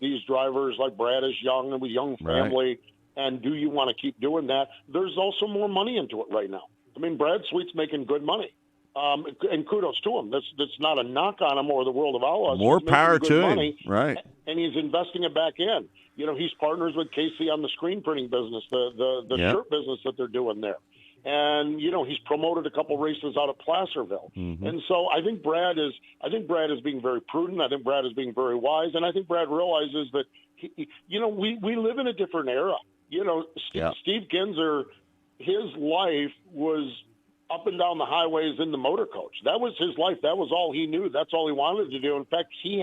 these drivers like Brad is young and with young family, and do you want to keep doing that? There's also more money into it right now. I mean, Brad Sweet's making good money. And kudos to him. That's not a knock on him or the World of Outlaws. More He's making power good to money, him, right? And he's investing it back in. He's partners with Casey on the screen printing business, the Yep. shirt business that they're doing there. And he's promoted a couple races out of Placerville. Mm-hmm. And so I think Brad is being very prudent. I think Brad is being very wise, and I think Brad realizes that we live in a different era. Steve Kinzer, his life was up and down the highways in the motor coach. That was his life. That was all he knew. That's all he wanted to do. In fact, he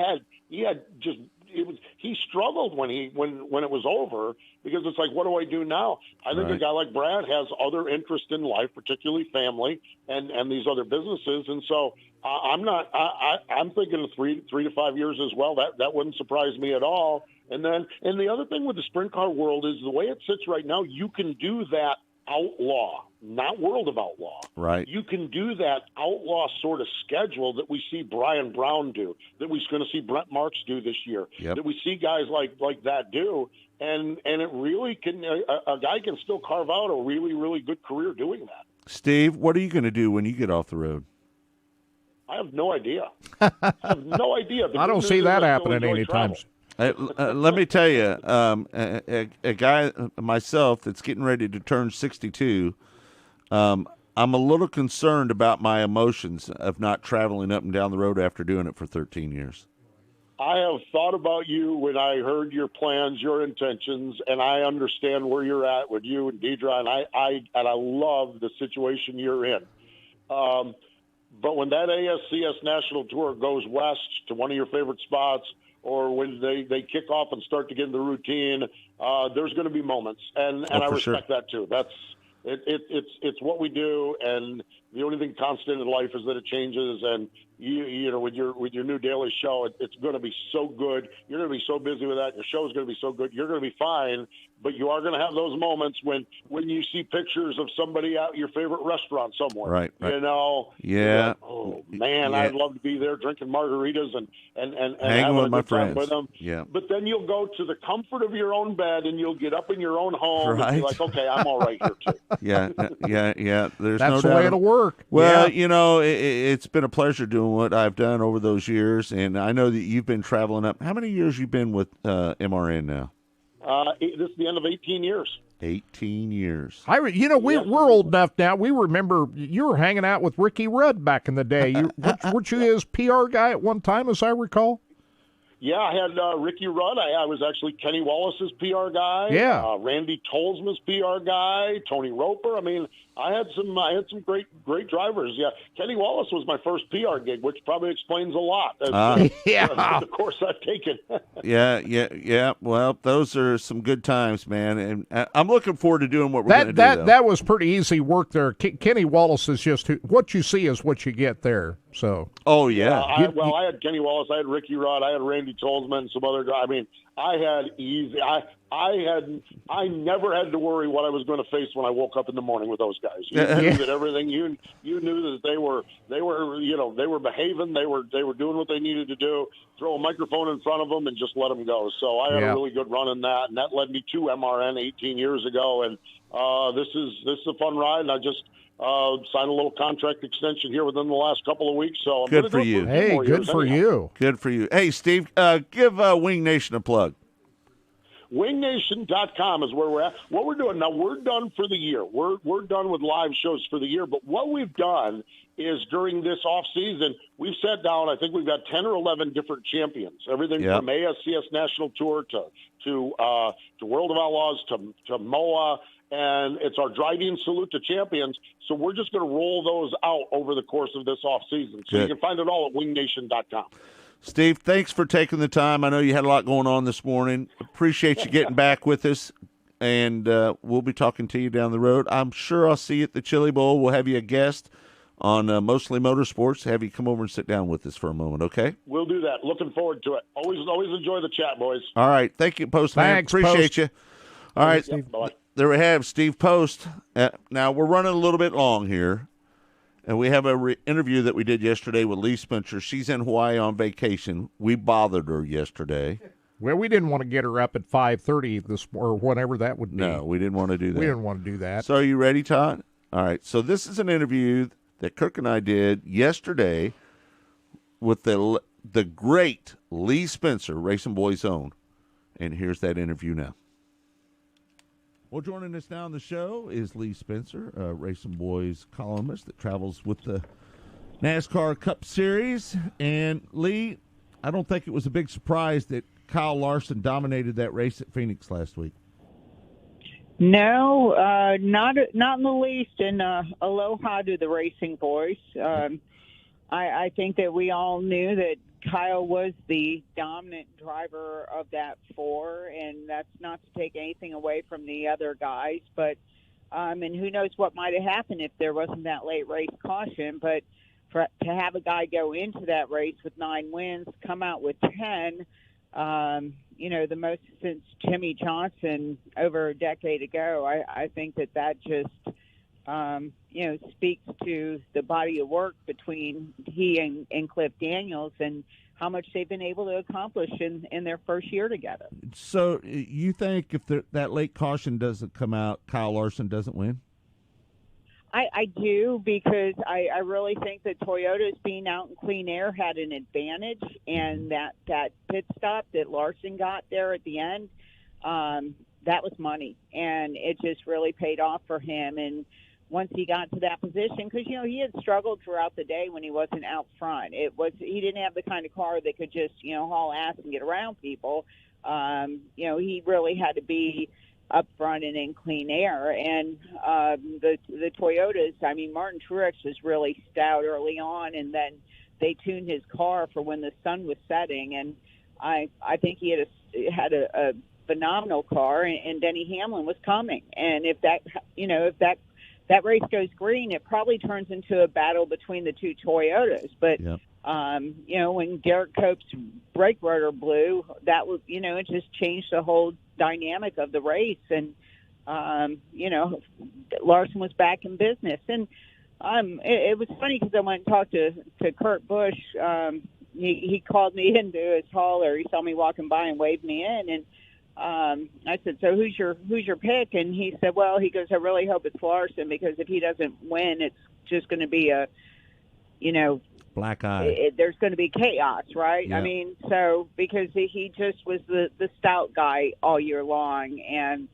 struggled when it was over, because it's like, what do I do now? I think a guy like Brad has other interests in life, particularly family and these other businesses. And so I'm thinking of 3 to 5 years as well. That wouldn't surprise me at all. And the other thing with the sprint car world is the way it sits right now, you can do that outlaw, not World of Outlaw. Right. You can do that outlaw sort of schedule that we see Brian Brown do, that we're going to see Brent Marks do this year, that we see guys like that do, and it really can. A guy can still carve out a really, really good career doing that. Steve, what are you going to do when you get off the road? I have no idea. I have no idea. I don't see that happening anytime soon. Let me tell you, a guy myself that's getting ready to turn 62, I'm a little concerned about my emotions of not traveling up and down the road after doing it for 13 years. I have thought about you when I heard your plans, your intentions, and I understand where you're at with you and Deidre, and I love the situation you're in. But when that ASCS National Tour goes west to one of your favorite spots, or when they kick off and start to get in the routine, there's going to be moments, and I respect that too. It's what we do, and the only thing constant in life is that it changes. And with your new daily show, it's going to be so good. You're going to be so busy with that. Your show's going to be so good. You're going to be fine, but you are going to have those moments when you see pictures of somebody at your favorite restaurant somewhere. Right. Yeah. Like, oh man, Yeah. I'd love to be there drinking margaritas and hanging having with a my good time friends. with them. Yeah. But then you'll go to the comfort of your own bed, and you'll get up in your own home and be like, okay, I'm all right here too. Yeah. There's That's no the doubt. way it'll work. Well, it's been a pleasure doing what I've done over those years, and I know that you've been traveling up. How many years you been with MRN now? This is the end of 18 years. 18 years. We're old enough now. We remember you were hanging out with Ricky Rudd back in the day. Weren't you his PR guy at one time, as I recall? Yeah, I had Ricky Rudd. I was actually Kenny Wallace's PR guy. Yeah. Randy Tolsma's PR guy. Tony Roper. I mean, I had some great drivers. Yeah, Kenny Wallace was my first PR gig, which probably explains a lot. The course I've taken. Yeah. Well, those are some good times, man, and I'm looking forward to doing what we're going to do. That was pretty easy work there. Kenny Wallace is just what you see is what you get there. So. Oh yeah. I had Kenny Wallace. I had Ricky Rudd. I had Randy Tolsman and some other guys. I mean, I had easy. I never had to worry what I was going to face when I woke up in the morning with those guys. You knew that everything. You knew that they were behaving. They were doing what they needed to do. Throw a microphone in front of them and just let them go. So I had a really good run in that, and that led me to MRN 18 years ago. And this is a fun ride. And I just signed a little contract extension here within the last couple of weeks. So I'm good for you. Hey, good for you. Good for you. Hey, Steve, give Wing Nation a plug. WingNation.com is where we're at. What we're doing now, we're done for the year. We're done with live shows for the year. But what we've done is during this off season, we've sat down. I think we've got 10 or 11 different champions. Everything from ASCS National Tour to World of Outlaws to MOA. And it's our driving salute to champions. So we're just going to roll those out over the course of this off season. So you can find it all at WingNation.com. Steve, thanks for taking the time. I know you had a lot going on this morning. Appreciate you getting back with us, and we'll be talking to you down the road. I'm sure I'll see you at the Chili Bowl. We'll have you a guest on Mostly Motorsports. Have you come over and sit down with us for a moment, okay? We'll do that. Looking forward to it. Always enjoy the chat, boys. All right. Thank you, Postman. Thanks, Appreciate Post. you. All right. Yep, bye. There we have Steve Post. Now, we're running a little bit long here. And we have a interview that we did yesterday with Lee Spencer. She's in Hawaii on vacation. We bothered her yesterday. Well, we didn't want to get her up at 5:30 or whatever that would be. No, we didn't want to do that. We didn't want to do that. So are you ready, Todd? All right. So this is an interview that Kirk and I did yesterday with the great Lee Spencer, RacinBoys own. And here's that interview now. Well, joining us now on the show is Lee Spencer, a RacinBoys columnist that travels with the NASCAR Cup Series. And, Lee, I don't think it was a big surprise that Kyle Larson dominated that race at Phoenix last week. No, not in the least. And aloha to the Racing Boys. I think that we all knew that Kyle was the dominant driver of that 4, and that's not to take anything away from the other guys. But and who knows what might have happened if there wasn't that late race caution. But to have a guy go into that race with 9 wins, come out with 10, the most since Jimmy Johnson over a decade ago, I think that just, speaks to the body of work between he and Cliff Daniels and how much they've been able to accomplish in their first year together. So you think if that late caution doesn't come out, Kyle Larson doesn't win? I do, because I really think that Toyota's being out in clean air had an advantage, and that pit stop that Larson got there at the end, that was money, and it just really paid off for him. And once he got to that position, because he had struggled throughout the day when he wasn't out front. He didn't have the kind of car that could just haul ass and get around people. He really had to be up front and in clean air. And the Toyotas, Martin Truex was really stout early on, and then they tuned his car for when the sun was setting. And I think he had a phenomenal car, and Denny Hamlin was coming. And if that race goes green, it probably turns into a battle between the two Toyotas. But yep. When Garrett Cope's brake rotor blew, that was, it just changed the whole dynamic of the race. And, Larson was back in business. And it was funny because I went and talked to Kurt Busch. He called me into his hauler. He saw me walking by and waved me in. And I said, so who's your pick? And he said, well, he goes, I really hope it's Larson, because if he doesn't win, it's just going to be a, black eye. There's going to be chaos, right? Yep. So because he just was the stout guy all year long, and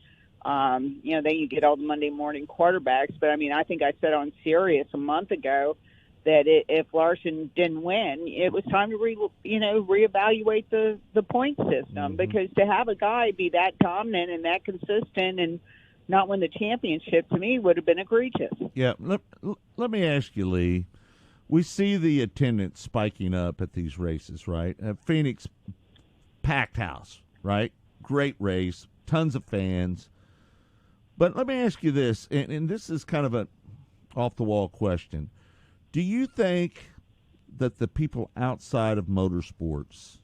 then you get all the Monday morning quarterbacks. But I think I said on Sirius a month ago that if Larson didn't win, it was time to reevaluate the point system, mm-hmm. because to have a guy be that dominant and that consistent and not win the championship, to me, would have been egregious. Yeah. Let me ask you, Lee. We see the attendance spiking up at these races, right? Phoenix, packed house, right? Great race, tons of fans. But let me ask you this, and this is kind of an off-the-wall question. Do you think that the people outside of motorsports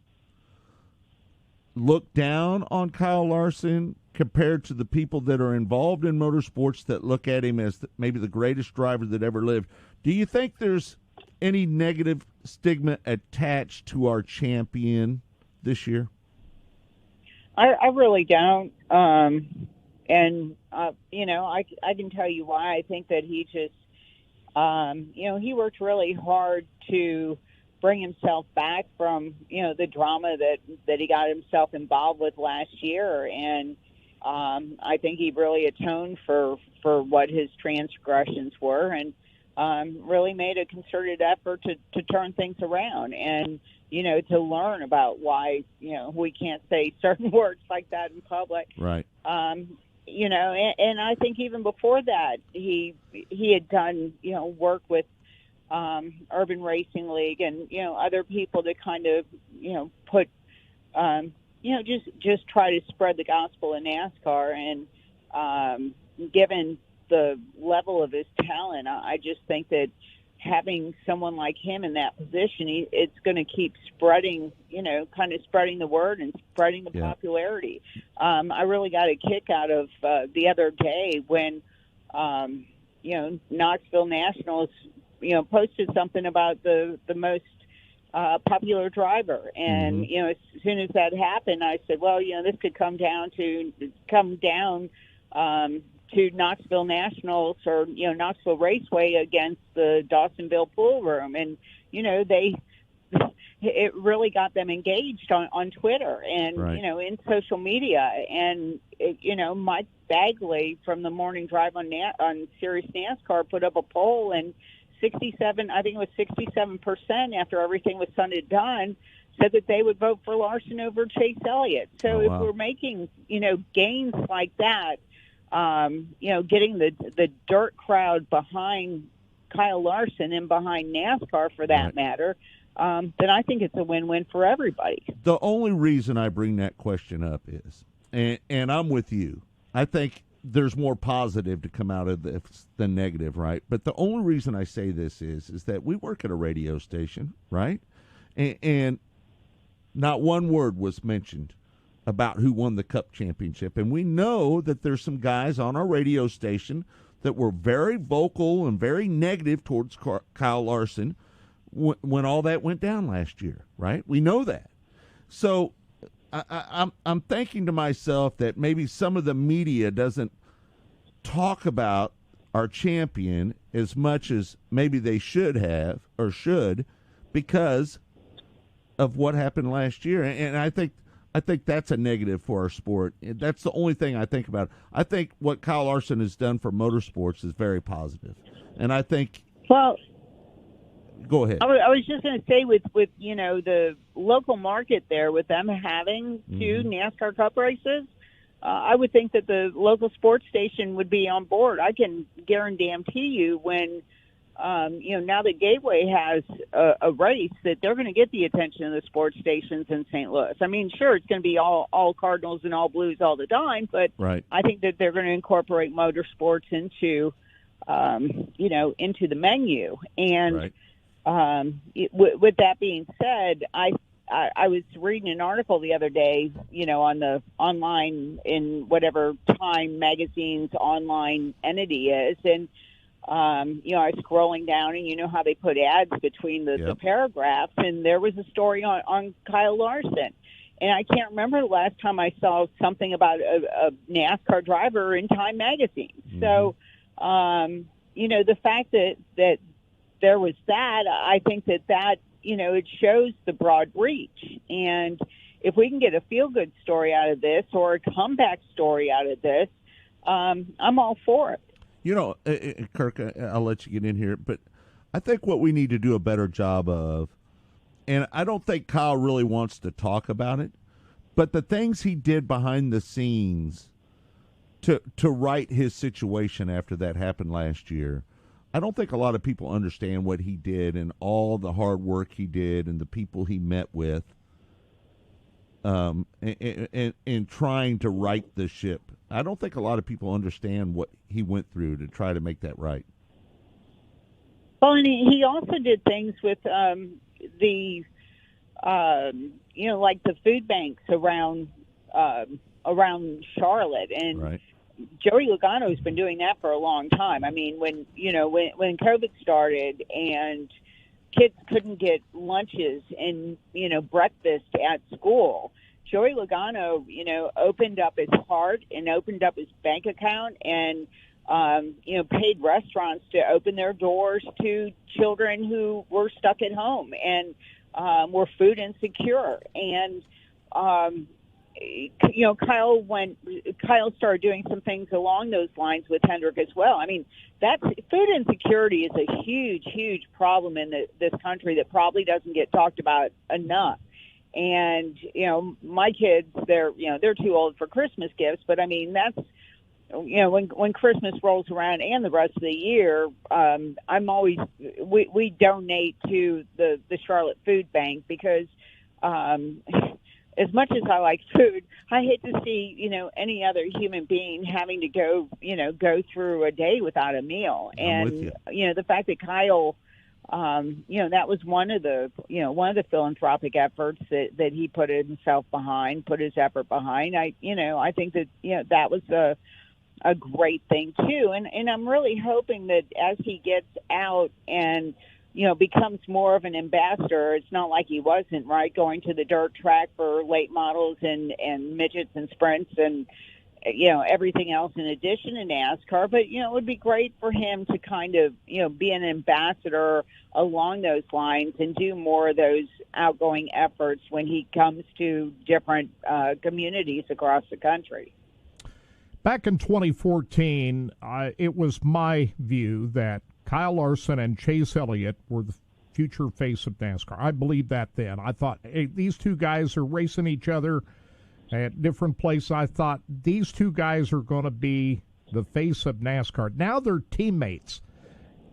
look down on Kyle Larson compared to the people that are involved in motorsports that look at him as maybe the greatest driver that ever lived? Do you think there's any negative stigma attached to our champion this year? I really don't. I can tell you why. I think that he just, he worked really hard to bring himself back from, the drama that he got himself involved with last year. And I think he really atoned for what his transgressions were, and really made a concerted effort to turn things around and, to learn about why, we can't say certain words like that in public. Right. And I think even before that, he had done, work with Urban Racing League and, other people to kind of, put, just try to spread the gospel in NASCAR. And given the level of his talent, I just think that having someone like him in that position, it's going to keep spreading, kind of spreading the word and spreading the popularity. I really got a kick out of the other day when, Knoxville Nationals, posted something about the most popular driver. And, as soon as that happened, I said, well, this could come down to Knoxville Nationals or Knoxville Raceway against the Dawsonville Pool Room, and it really got them engaged on Twitter and in social media. And Mike Bagley from the Morning Drive on Sirius NASCAR put up a poll, and 67% after everything was said and done said that they would vote for Larson over Chase Elliott. So if we're making gains like that, getting the dirt crowd behind Kyle Larson and behind NASCAR for that matter, then I think it's a win-win for everybody. The only reason I bring that question up is, and I'm with you, I think there's more positive to come out of this than negative, right? But the only reason I say this is that we work at a radio station, right? And not one word was mentioned about who won the Cup championship. And we know that there's some guys on our radio station that were very vocal and very negative towards Kyle Larson when all that went down last year, right? We know that. So I'm thinking to myself that maybe some of the media doesn't talk about our champion as much as maybe they should have or should because of what happened last year. And I think that's a negative for our sport. That's the only thing I think about. I think what Kyle Larson has done for motorsports is very positive. And I think go ahead. I was just going to say with the local market there, with them having two NASCAR Cup races, I would think that the local sports station would be on board. I can guarantee you when now that Gateway has a race, that they're going to get the attention of the sports stations in St. Louis. I mean, sure, it's going to be all Cardinals and all Blues all the time, but I think that they're going to incorporate motorsports into into the menu. And with that being said, I was reading an article the other day, on the online in whatever Time Magazine's online entity is, and I was scrolling down, and how they put ads between the paragraphs, and there was a story on Kyle Larson. And I can't remember the last time I saw something about a NASCAR driver in Time Magazine. So, the fact that there was that, I think that it shows the broad reach. And if we can get a feel-good story out of this or a comeback story out of this, I'm all for it. Kirk, I'll let you get in here, but I think what we need to do a better job of, and I don't think Kyle really wants to talk about it, but the things he did behind the scenes to right his situation after that happened last year, I don't think a lot of people understand what he did and all the hard work he did and the people he met with in trying to right the ship. I don't think a lot of people understand what he went through to try to make that right. Well, and he also did things with like the food banks around Charlotte, and Joey Logano's been doing that for a long time. I mean, when COVID started and kids couldn't get lunches and breakfast at school, Joey Logano, opened up his heart and opened up his bank account and, paid restaurants to open their doors to children who were stuck at home and were food insecure. And, Kyle started doing some things along those lines with Hendrick as well. I mean, food insecurity is a huge, huge problem in this country that probably doesn't get talked about enough. And, my kids, they're too old for Christmas gifts, but I mean, that's, when Christmas rolls around and the rest of the year, we donate to the Charlotte Food Bank because, as much as I like food, I hate to see, any other human being having to go through a day without a meal. And, the fact that Kyle, that was one of the philanthropic efforts that he put himself behind, put his effort behind. I think that, that was a great thing too. And I'm really hoping that as he gets out and, becomes more of an ambassador, it's not like he wasn't, right, going to the dirt track for late models and midgets and sprints and everything else in addition to NASCAR. But, it would be great for him to kind of, be an ambassador along those lines and do more of those outgoing efforts when he comes to different communities across the country. Back in 2014, it was my view that Kyle Larson and Chase Elliott were the future face of NASCAR. I believed that then. I thought, hey, these two guys are racing each other at different places. I thought these two guys are going to be the face of NASCAR. Now they're teammates.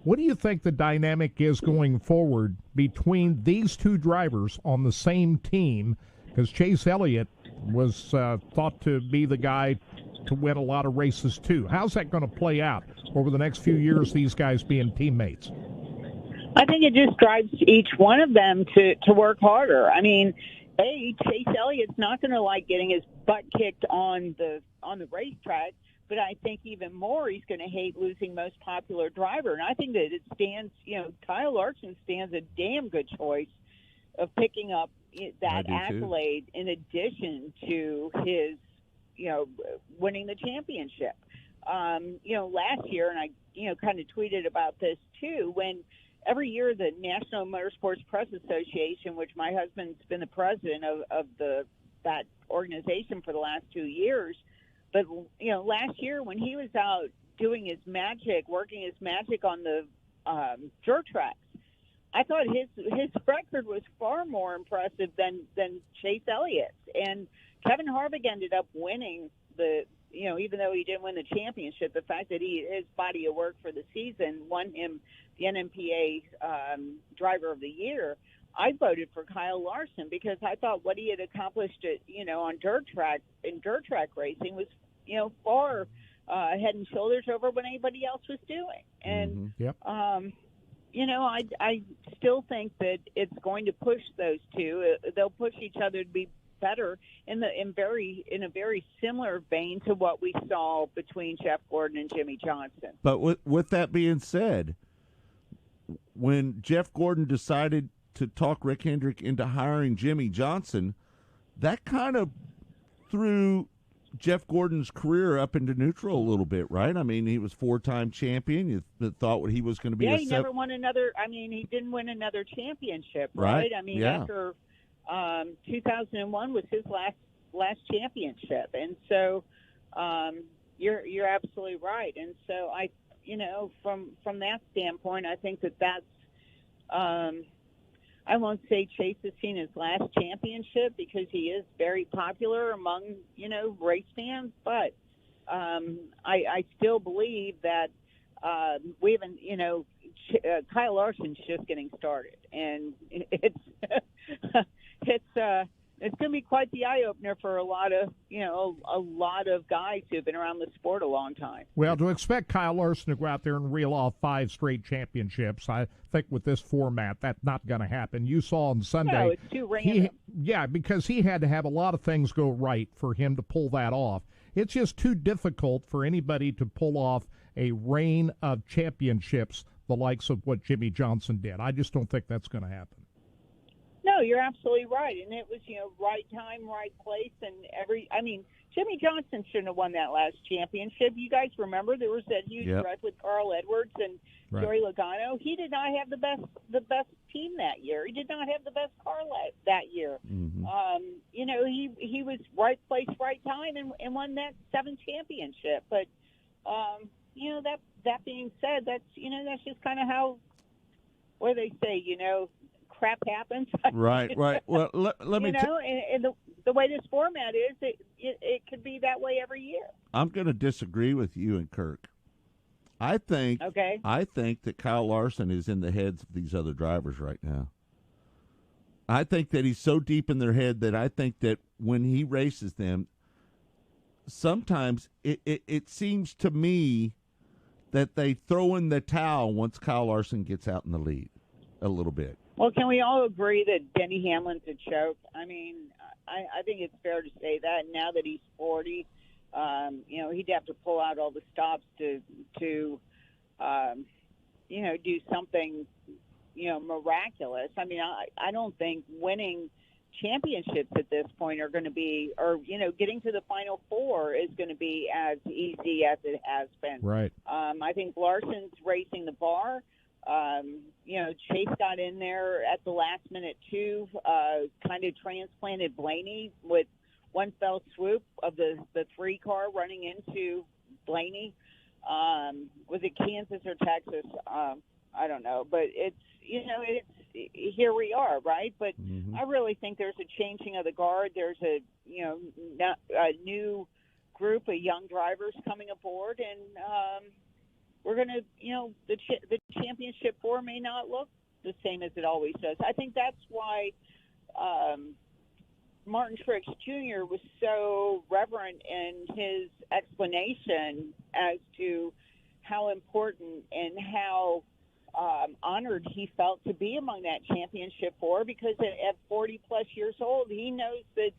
What do you think the dynamic is going forward between these two drivers on the same team? Because Chase Elliott was thought to be the guy to win a lot of races too. How's that going to play out over the next few years, these guys being teammates? I think it just drives each one of them to work harder. I mean, Chase Elliott's not going to like getting his butt kicked on the racetrack, but I think even more he's going to hate losing most popular driver. And I think that it stands, Kyle Larson stands a damn good choice of picking up that accolade in addition to his, winning the championship. Last year, and I, kind of tweeted about this too, when every year the National Motorsports Press Association, which my husband's been the president of that organization for the last 2 years, but last year when he was out doing his magic, working his magic on the dirt tracks, I thought his record was far more impressive than Chase Elliott's. And Kevin Harvick ended up winning even though he didn't win the championship, the fact that his body of work for the season won him the NMPA Driver of the Year. I voted for Kyle Larson because I thought what he had accomplished on dirt track racing was, far head and shoulders over what anybody else was doing. And, I still think that it's going to push those two. They'll push each other to be better in a very similar vein to what we saw between Jeff Gordon and Jimmy Johnson. But with that being said, when Jeff Gordon decided to talk Rick Hendrick into hiring Jimmy Johnson, that kind of threw Jeff Gordon's career up into neutral a little bit, right? I mean, he was 4-time champion. You thought he was going to be he never won another. I mean, he didn't win another championship, right? I mean, after 2001 was his last championship, and so you're absolutely right. And so I, from that standpoint, I think that's. I won't say Chase has seen his last championship because he is very popular among, race fans. But I still believe that we haven't, Kyle Larson's just getting started. And it's going to be quite the eye-opener for a lot of guys who have been around the sport a long time. Well, to expect Kyle Larson to go out there and reel off 5 straight championships, I think with this format, that's not going to happen. You saw on Sunday. No, it's too random. Because he had to have a lot of things go right for him to pull that off. It's just too difficult for anybody to pull off a reign of championships the likes of what Jimmy Johnson did. I just don't think that's going to happen. No, you're absolutely right, and it was right time, right place, and Jimmy Johnson shouldn't have won that last championship. You guys remember there was that huge wreck with Carl Edwards and Joey Logano. He did not have the best team that year. He did not have the best car that year. Mm-hmm. He was right place, right time, and won that 7th championship. But that being said, that's just kind of how, what do they say? Crap happens. Right. Well, let me. And the way this format is, it could be that way every year. I'm going to disagree with you and Kirk. I think that Kyle Larson is in the heads of these other drivers right now. I think that he's so deep in their head that I think that when he races them, sometimes it seems to me that they throw in the towel once Kyle Larson gets out in the lead a little bit. Well, can we all agree that Denny Hamlin's a joke? I mean, I think it's fair to say that now that he's 40, he'd have to pull out all the stops to do something, miraculous. I mean, I don't think winning championships at this point are going to be, or getting to the Final Four is going to be as easy as it has been. Right. I think Larson's racing the bar. Chase got in there at the last minute too, kind of transplanted Blaney with one fell swoop of the 3 car running into Blaney. Was it Kansas or Texas? I don't know, but it's here we are, right? But I really think there's a changing of the guard. There's a new group of young drivers coming aboard, and we're going to, the championship 4 may not look the same as it always does. I think that's why Martin Truex Jr. was so reverent in his explanation as to how important and how honored he felt to be among that championship 4, because at 40-plus years old, he knows that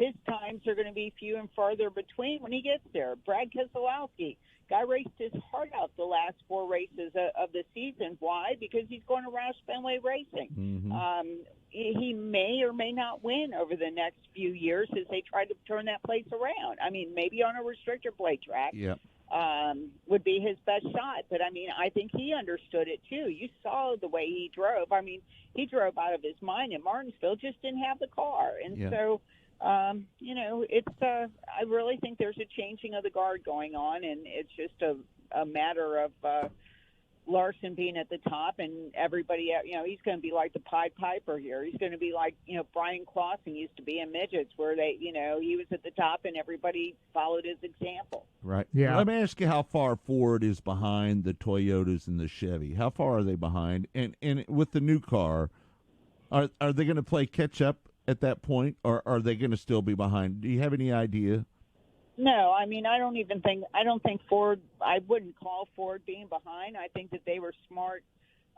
his times are going to be few and farther between when he gets there. Brad Keselowski, guy raced his heart out the last 4 races of the season. Why? Because he's going to Roush Fenway Racing. He may or may not win over the next few years as they try to turn that place around. I mean, maybe on a restrictor plate track. Would be his best shot. But, I think he understood it, too. You saw the way he drove. He drove out of his mind in Martinsville, just didn't have the car. And so, it's I really think there's a changing of the guard going on, and it's just a matter of Larson being at the top and everybody, he's going to be like the Pied Piper here. He's going to be like, Brian Clausen used to be in midgets, where he was at the top and everybody followed his example. Right. Yeah. Let me ask you how far Ford is behind the Toyotas and the Chevy. How far are they behind? And with the new car, are they going to play catch up at that point, or are they going to still be behind? Do you have any idea? No, I don't think Ford, I wouldn't call Ford being behind. I think that they were smart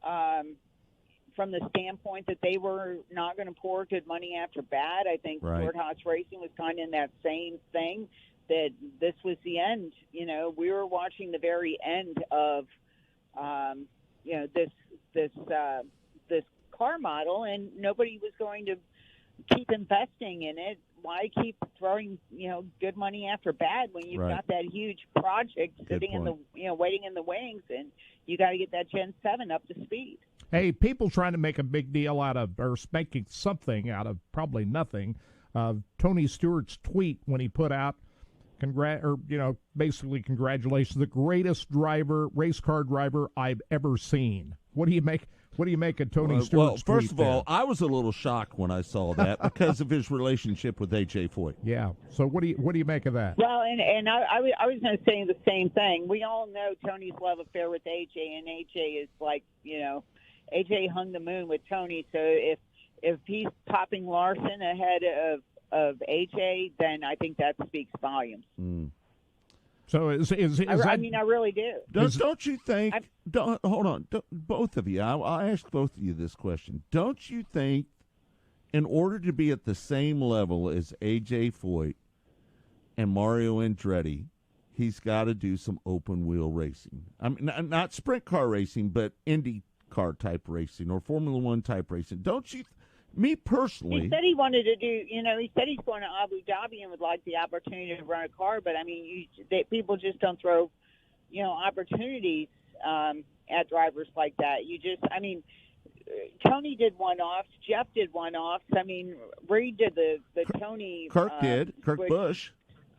from the standpoint that they were not going to pour good money after bad. I think Ford Haas Racing was kind of in that same thing, that this was the end. We were watching the very end of, this car model, and nobody was going to keep investing in it. Why keep throwing good money after bad when you've got that huge project sitting in the waiting in the wings, and you got to get that Gen 7 up to speed. Hey, people trying to make a big deal out of, or making something out of probably nothing, Tony Stewart's tweet when he put out basically congratulations, the greatest race car driver I've ever seen. What do you make of Tony Stewart's tweet? Well, first of all, I was a little shocked when I saw that because of his relationship with A.J. Foyt. Yeah. So what do you make of that? Well, and I was going to say the same thing. We all know Tony's love affair with A.J., and A.J. is like, A.J. hung the moon with Tony. So if he's popping Larson ahead of A.J., then I think that speaks volumes. So is that, I really do. Don't you think? Hold on, both of you. I'll ask both of you this question. Don't you think, in order to be at the same level as A.J. Foyt and Mario Andretti, he's got to do some open wheel racing? I mean, not sprint car racing, but Indy car type racing or Formula One type racing. Don't you? Me personally, he said he wanted to do. He said he's going to Abu Dhabi and would like the opportunity to run a car. But people just don't throw, opportunities at drivers like that. Tony did one-offs. Jeff did one-offs. Reed did the Tony. Kirk did. Kirk Busch.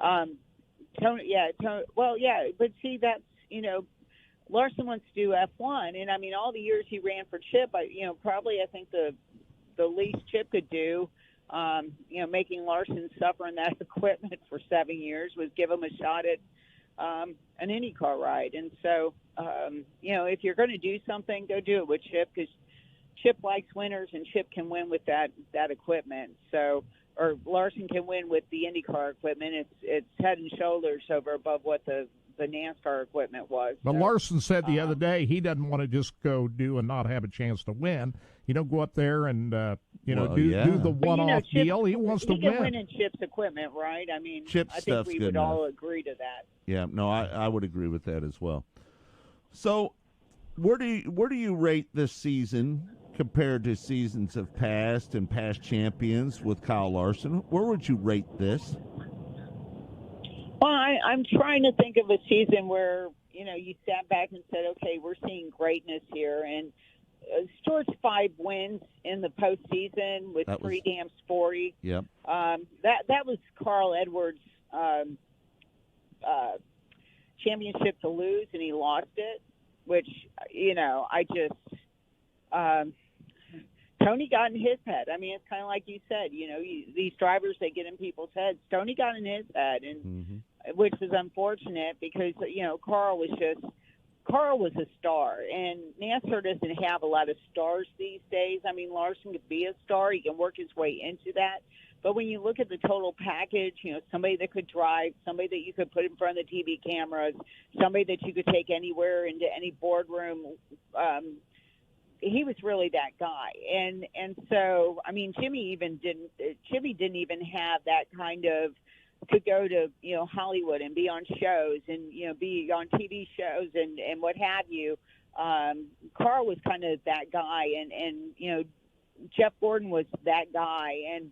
Tony. Yeah. Well, yeah. But see, that's Larson wants to do F1, and all the years he ran for Chip, probably I think the least Chip could do, making Larson suffer in that equipment for 7 years, was give him a shot at an IndyCar ride. And so, if you're going to do something, go do it with Chip, because Chip likes winners, and Chip can win with that equipment. So, or Larson can win with the IndyCar equipment. It's head and shoulders above what the NASCAR equipment was. But Larson said the other day he doesn't want to just go do and not have a chance to win. Go up there and do the one-off deal. He wants to win. He can win in Chip's equipment, right? Chip's I think we would all agree to that. Yeah, no, I would agree with that as well. So, where do you rate this season compared to seasons of past and past champions with Kyle Larson? Where would you rate this? Well, I'm trying to think of a season where, you sat back and said, okay, we're seeing greatness here. And Stewart's 5 wins in the postseason with 3 damn sporty. Yep. That was Carl Edwards' championship to lose, and he lost it, which, I just Tony got in his head. I mean, it's kind of like you said, these drivers, they get in people's heads. Tony got in his head, and which is unfortunate because, Carl was a star, and NASCAR doesn't have a lot of stars these days. I mean, Larson could be a star. He can work his way into that. But when you look at the total package, somebody that could drive, somebody that you could put in front of the TV cameras, somebody that you could take anywhere into any boardroom, he was really that guy. And so, I mean, Jimmy didn't even have that kind of, could go to, Hollywood and be on shows and, be on TV shows and what have you. Carl was kind of that guy, and Jeff Gordon was that guy. And,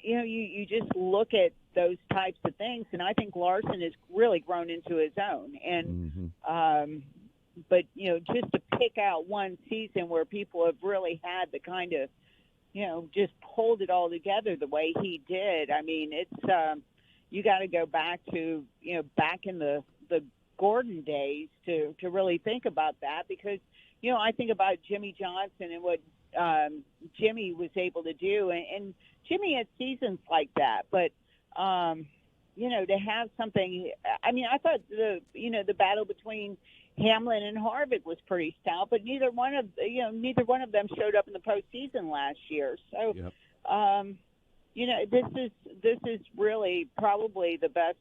you just look at those types of things, and I think Larson has really grown into his own. And, but, just to pick out one season where people have really had the kind of, just pulled it all together the way he did. I mean, it's you got to go back to, back in the Gordon days to really think about that, because, I think about Jimmy Johnson and what Jimmy was able to do. And Jimmy had seasons like that, but, to have something, I mean, I thought the battle between Hamlin and Harvick was pretty stout, but neither one of them showed up in the postseason last year. So, this is really probably the best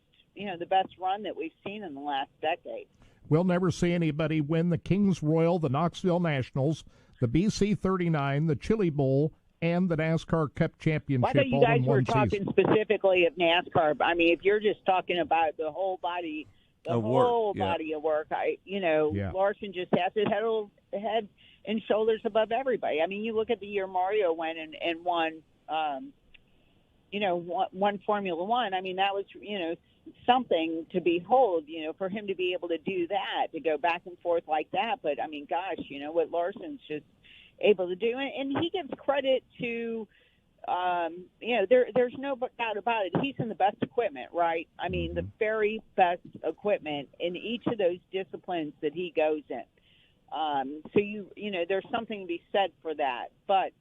run that we've seen in the last decade. We'll never see anybody win the Kings Royal, the Knoxville Nationals, the BC 39, the Chili Bowl, and the NASCAR Cup Championship. Well, I thought you guys were talking specifically of NASCAR. I mean, if you're just talking about the whole body. Body of work. Larson just has his head and shoulders above everybody. I mean, you look at the year Mario went and won, won Formula One. I mean, that was, something to behold, for him to be able to do that, to go back and forth like that. But, I mean, gosh, what Larson's just able to do. And he gives credit to, there's no doubt about it. He's in the best equipment, right? I mean, the very best equipment in each of those disciplines that he goes in. So there's something to be said for that. But,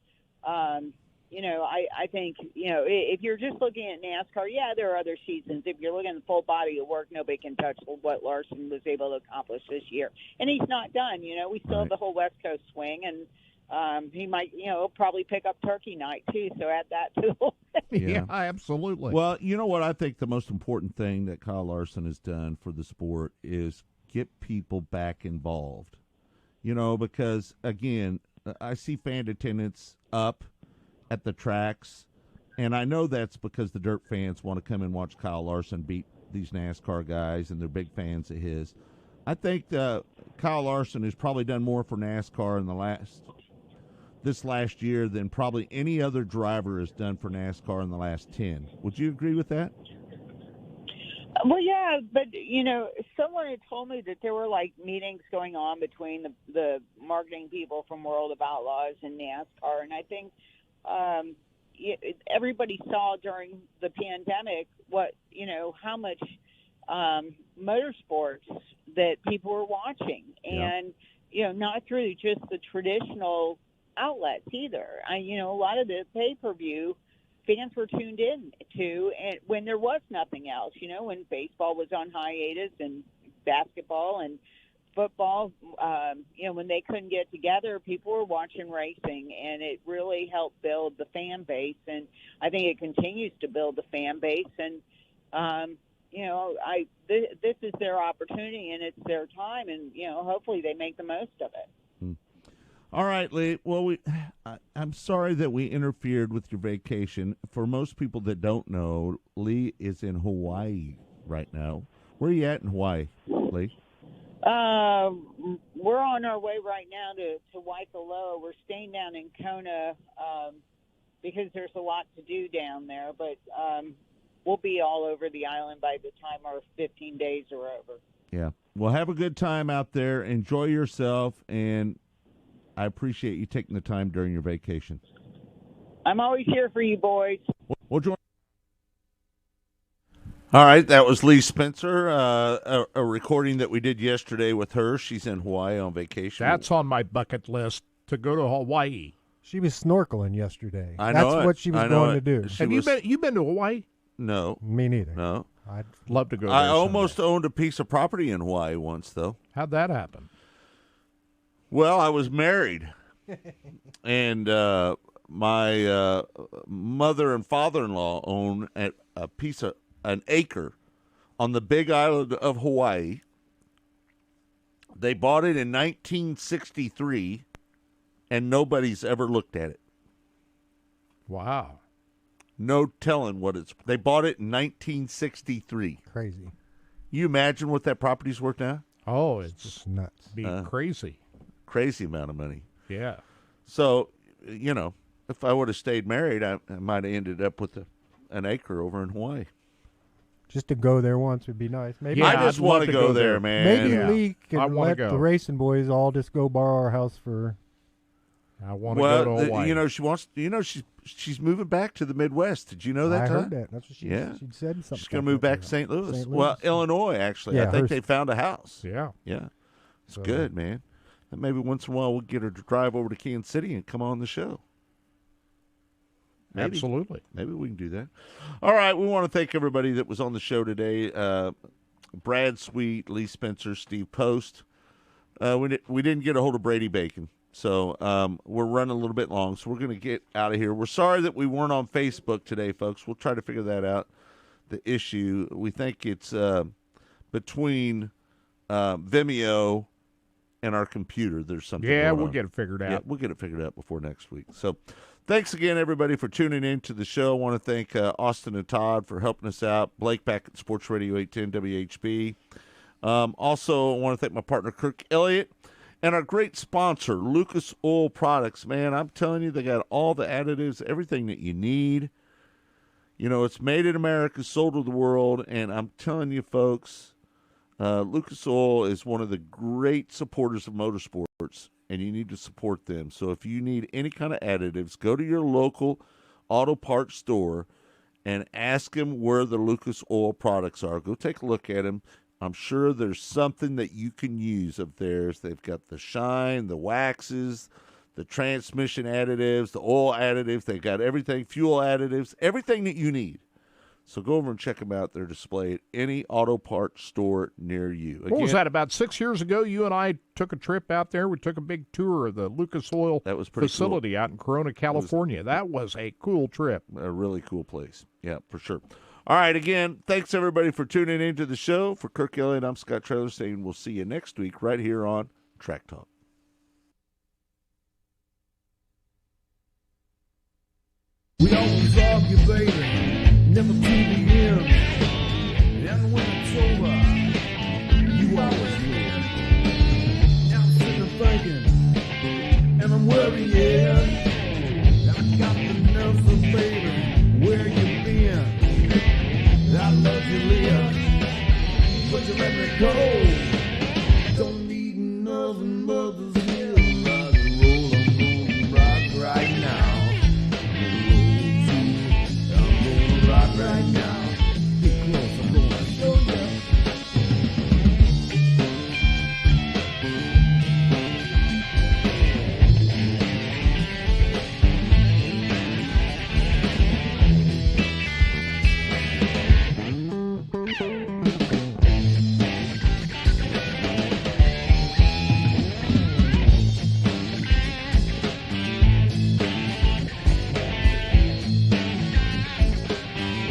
I think, if you're just looking at NASCAR, there are other seasons. If you're looking at the full body of work, nobody can touch what Larson was able to accomplish this year. And he's not done. We still have the whole West Coast swing, and he might, probably pick up Turkey Night too. So add that to it. Yeah, absolutely. Well, you know what? I think the most important thing that Kyle Larson has done for the sport is get people back involved. Because again, I see fan attendance up at the tracks, and I know that's because the dirt fans want to come and watch Kyle Larson beat these NASCAR guys, and they're big fans of his. I think Kyle Larson has probably done more for NASCAR in this last year than probably any other driver has done for NASCAR in the last 10. Would you agree with that? Well, yeah, but, someone had told me that there were, meetings going on between the marketing people from World of Outlaws and NASCAR, and I think everybody saw during the pandemic how much motorsports that people were watching, and, not through just the traditional outlets either. A lot of the pay-per-view fans were tuned in to, and when there was nothing else, when baseball was on hiatus and basketball and football, when they couldn't get together, people were watching racing, and it really helped build the fan base, and I think it continues to build the fan base, and this is their opportunity, and it's their time, and hopefully they make the most of it. All right, Lee. Well, I'm sorry that we interfered with your vacation. For most people that don't know, Lee is in Hawaii right now. Where are you at in Hawaii, Lee? We're on our way right now to Waikoloa. We're staying down in Kona because there's a lot to do down there, but we'll be all over the island by the time our 15 days are over. Yeah. Well, have a good time out there. Enjoy yourself, and I appreciate you taking the time during your vacation. I'm always here for you, boys. We'll join. All right, that was Lee Spencer, a recording that we did yesterday with her. She's in Hawaii on vacation. That's on my bucket list, to go to Hawaii. She was snorkeling yesterday. I know That's what she was going to do. Have you been to Hawaii? No. Me neither. No. I'd love to go there I almost owned a piece of property in Hawaii once, though. How'd that happen? Well, I was married, and my mother and father-in-law own an acre on the big island of Hawaii. They bought it in 1963, and nobody's ever looked at it. Wow. No telling what it's... They bought it in 1963. Crazy. You imagine what that property's worth now? Oh, it's just nuts. Be crazy. Crazy amount of money. Yeah. So, if I would have stayed married, I might have ended up with an acre over in Hawaii. Just to go there once would be nice. Maybe I just want to go there, man. Maybe Lee can let the Racing Boys all just go borrow our house for. I want to go to Hawaii. She wants. She's moving back to the Midwest. Did you know that? I heard that. That's what she said. She's going to move back to St. Louis. Well, Illinois, actually. Yeah, I think they found a house. Yeah. Yeah. It's good, man. And maybe once in a while we'll get her to drive over to Kansas City and come on the show. Maybe. Absolutely. Maybe we can do that. All right. We want to thank everybody that was on the show today. Brad Sweet, Lee Spencer, Steve Post. We didn't get a hold of Brady Bacon, so we're running a little bit long, so we're going to get out of here. We're sorry that we weren't on Facebook today, folks. We'll try to figure that out, the issue. We think it's between Vimeo and our computer. There's something going we'll on. get it figured out. Yeah, we'll get it figured out before next week. So thanks again, everybody, for tuning in to the show. I want to thank Austin and Todd for helping us out. Blake back at Sports Radio 810 WHB. Also, I want to thank my partner, Kirk Elliott, and our great sponsor, Lucas Oil Products. Man, I'm telling you, they got all the additives, everything that you need. It's made in America, sold to the world, and I'm telling you, folks, Lucas Oil is one of the great supporters of motorsports, and you need to support them. So if you need any kind of additives, go to your local auto parts store and ask them where the Lucas Oil products are. Go take a look at them. I'm sure there's something that you can use of theirs. They've got the shine, the waxes, the transmission additives, the oil additives. They've got everything, fuel additives, everything that you need. So go over and check them out. They're displayed at any auto parts store near you. Again, what was that, about 6 years ago? You and I took a trip out there. We took a big tour of the Lucas Oil facility out in Corona, California. That was a cool trip. A really cool place. Yeah, for sure. All right, again, thanks, everybody, for tuning into the show. For Kirk Elliott, I'm Scott Traylor saying we'll see you next week right here on Track Talk. We always argue, baby, never to the end. And when it's over, you always win. Now I'm sitting thinking, and I'm worrying. I got the nerves of baby, where you been? I love you, Leah, but you let me go.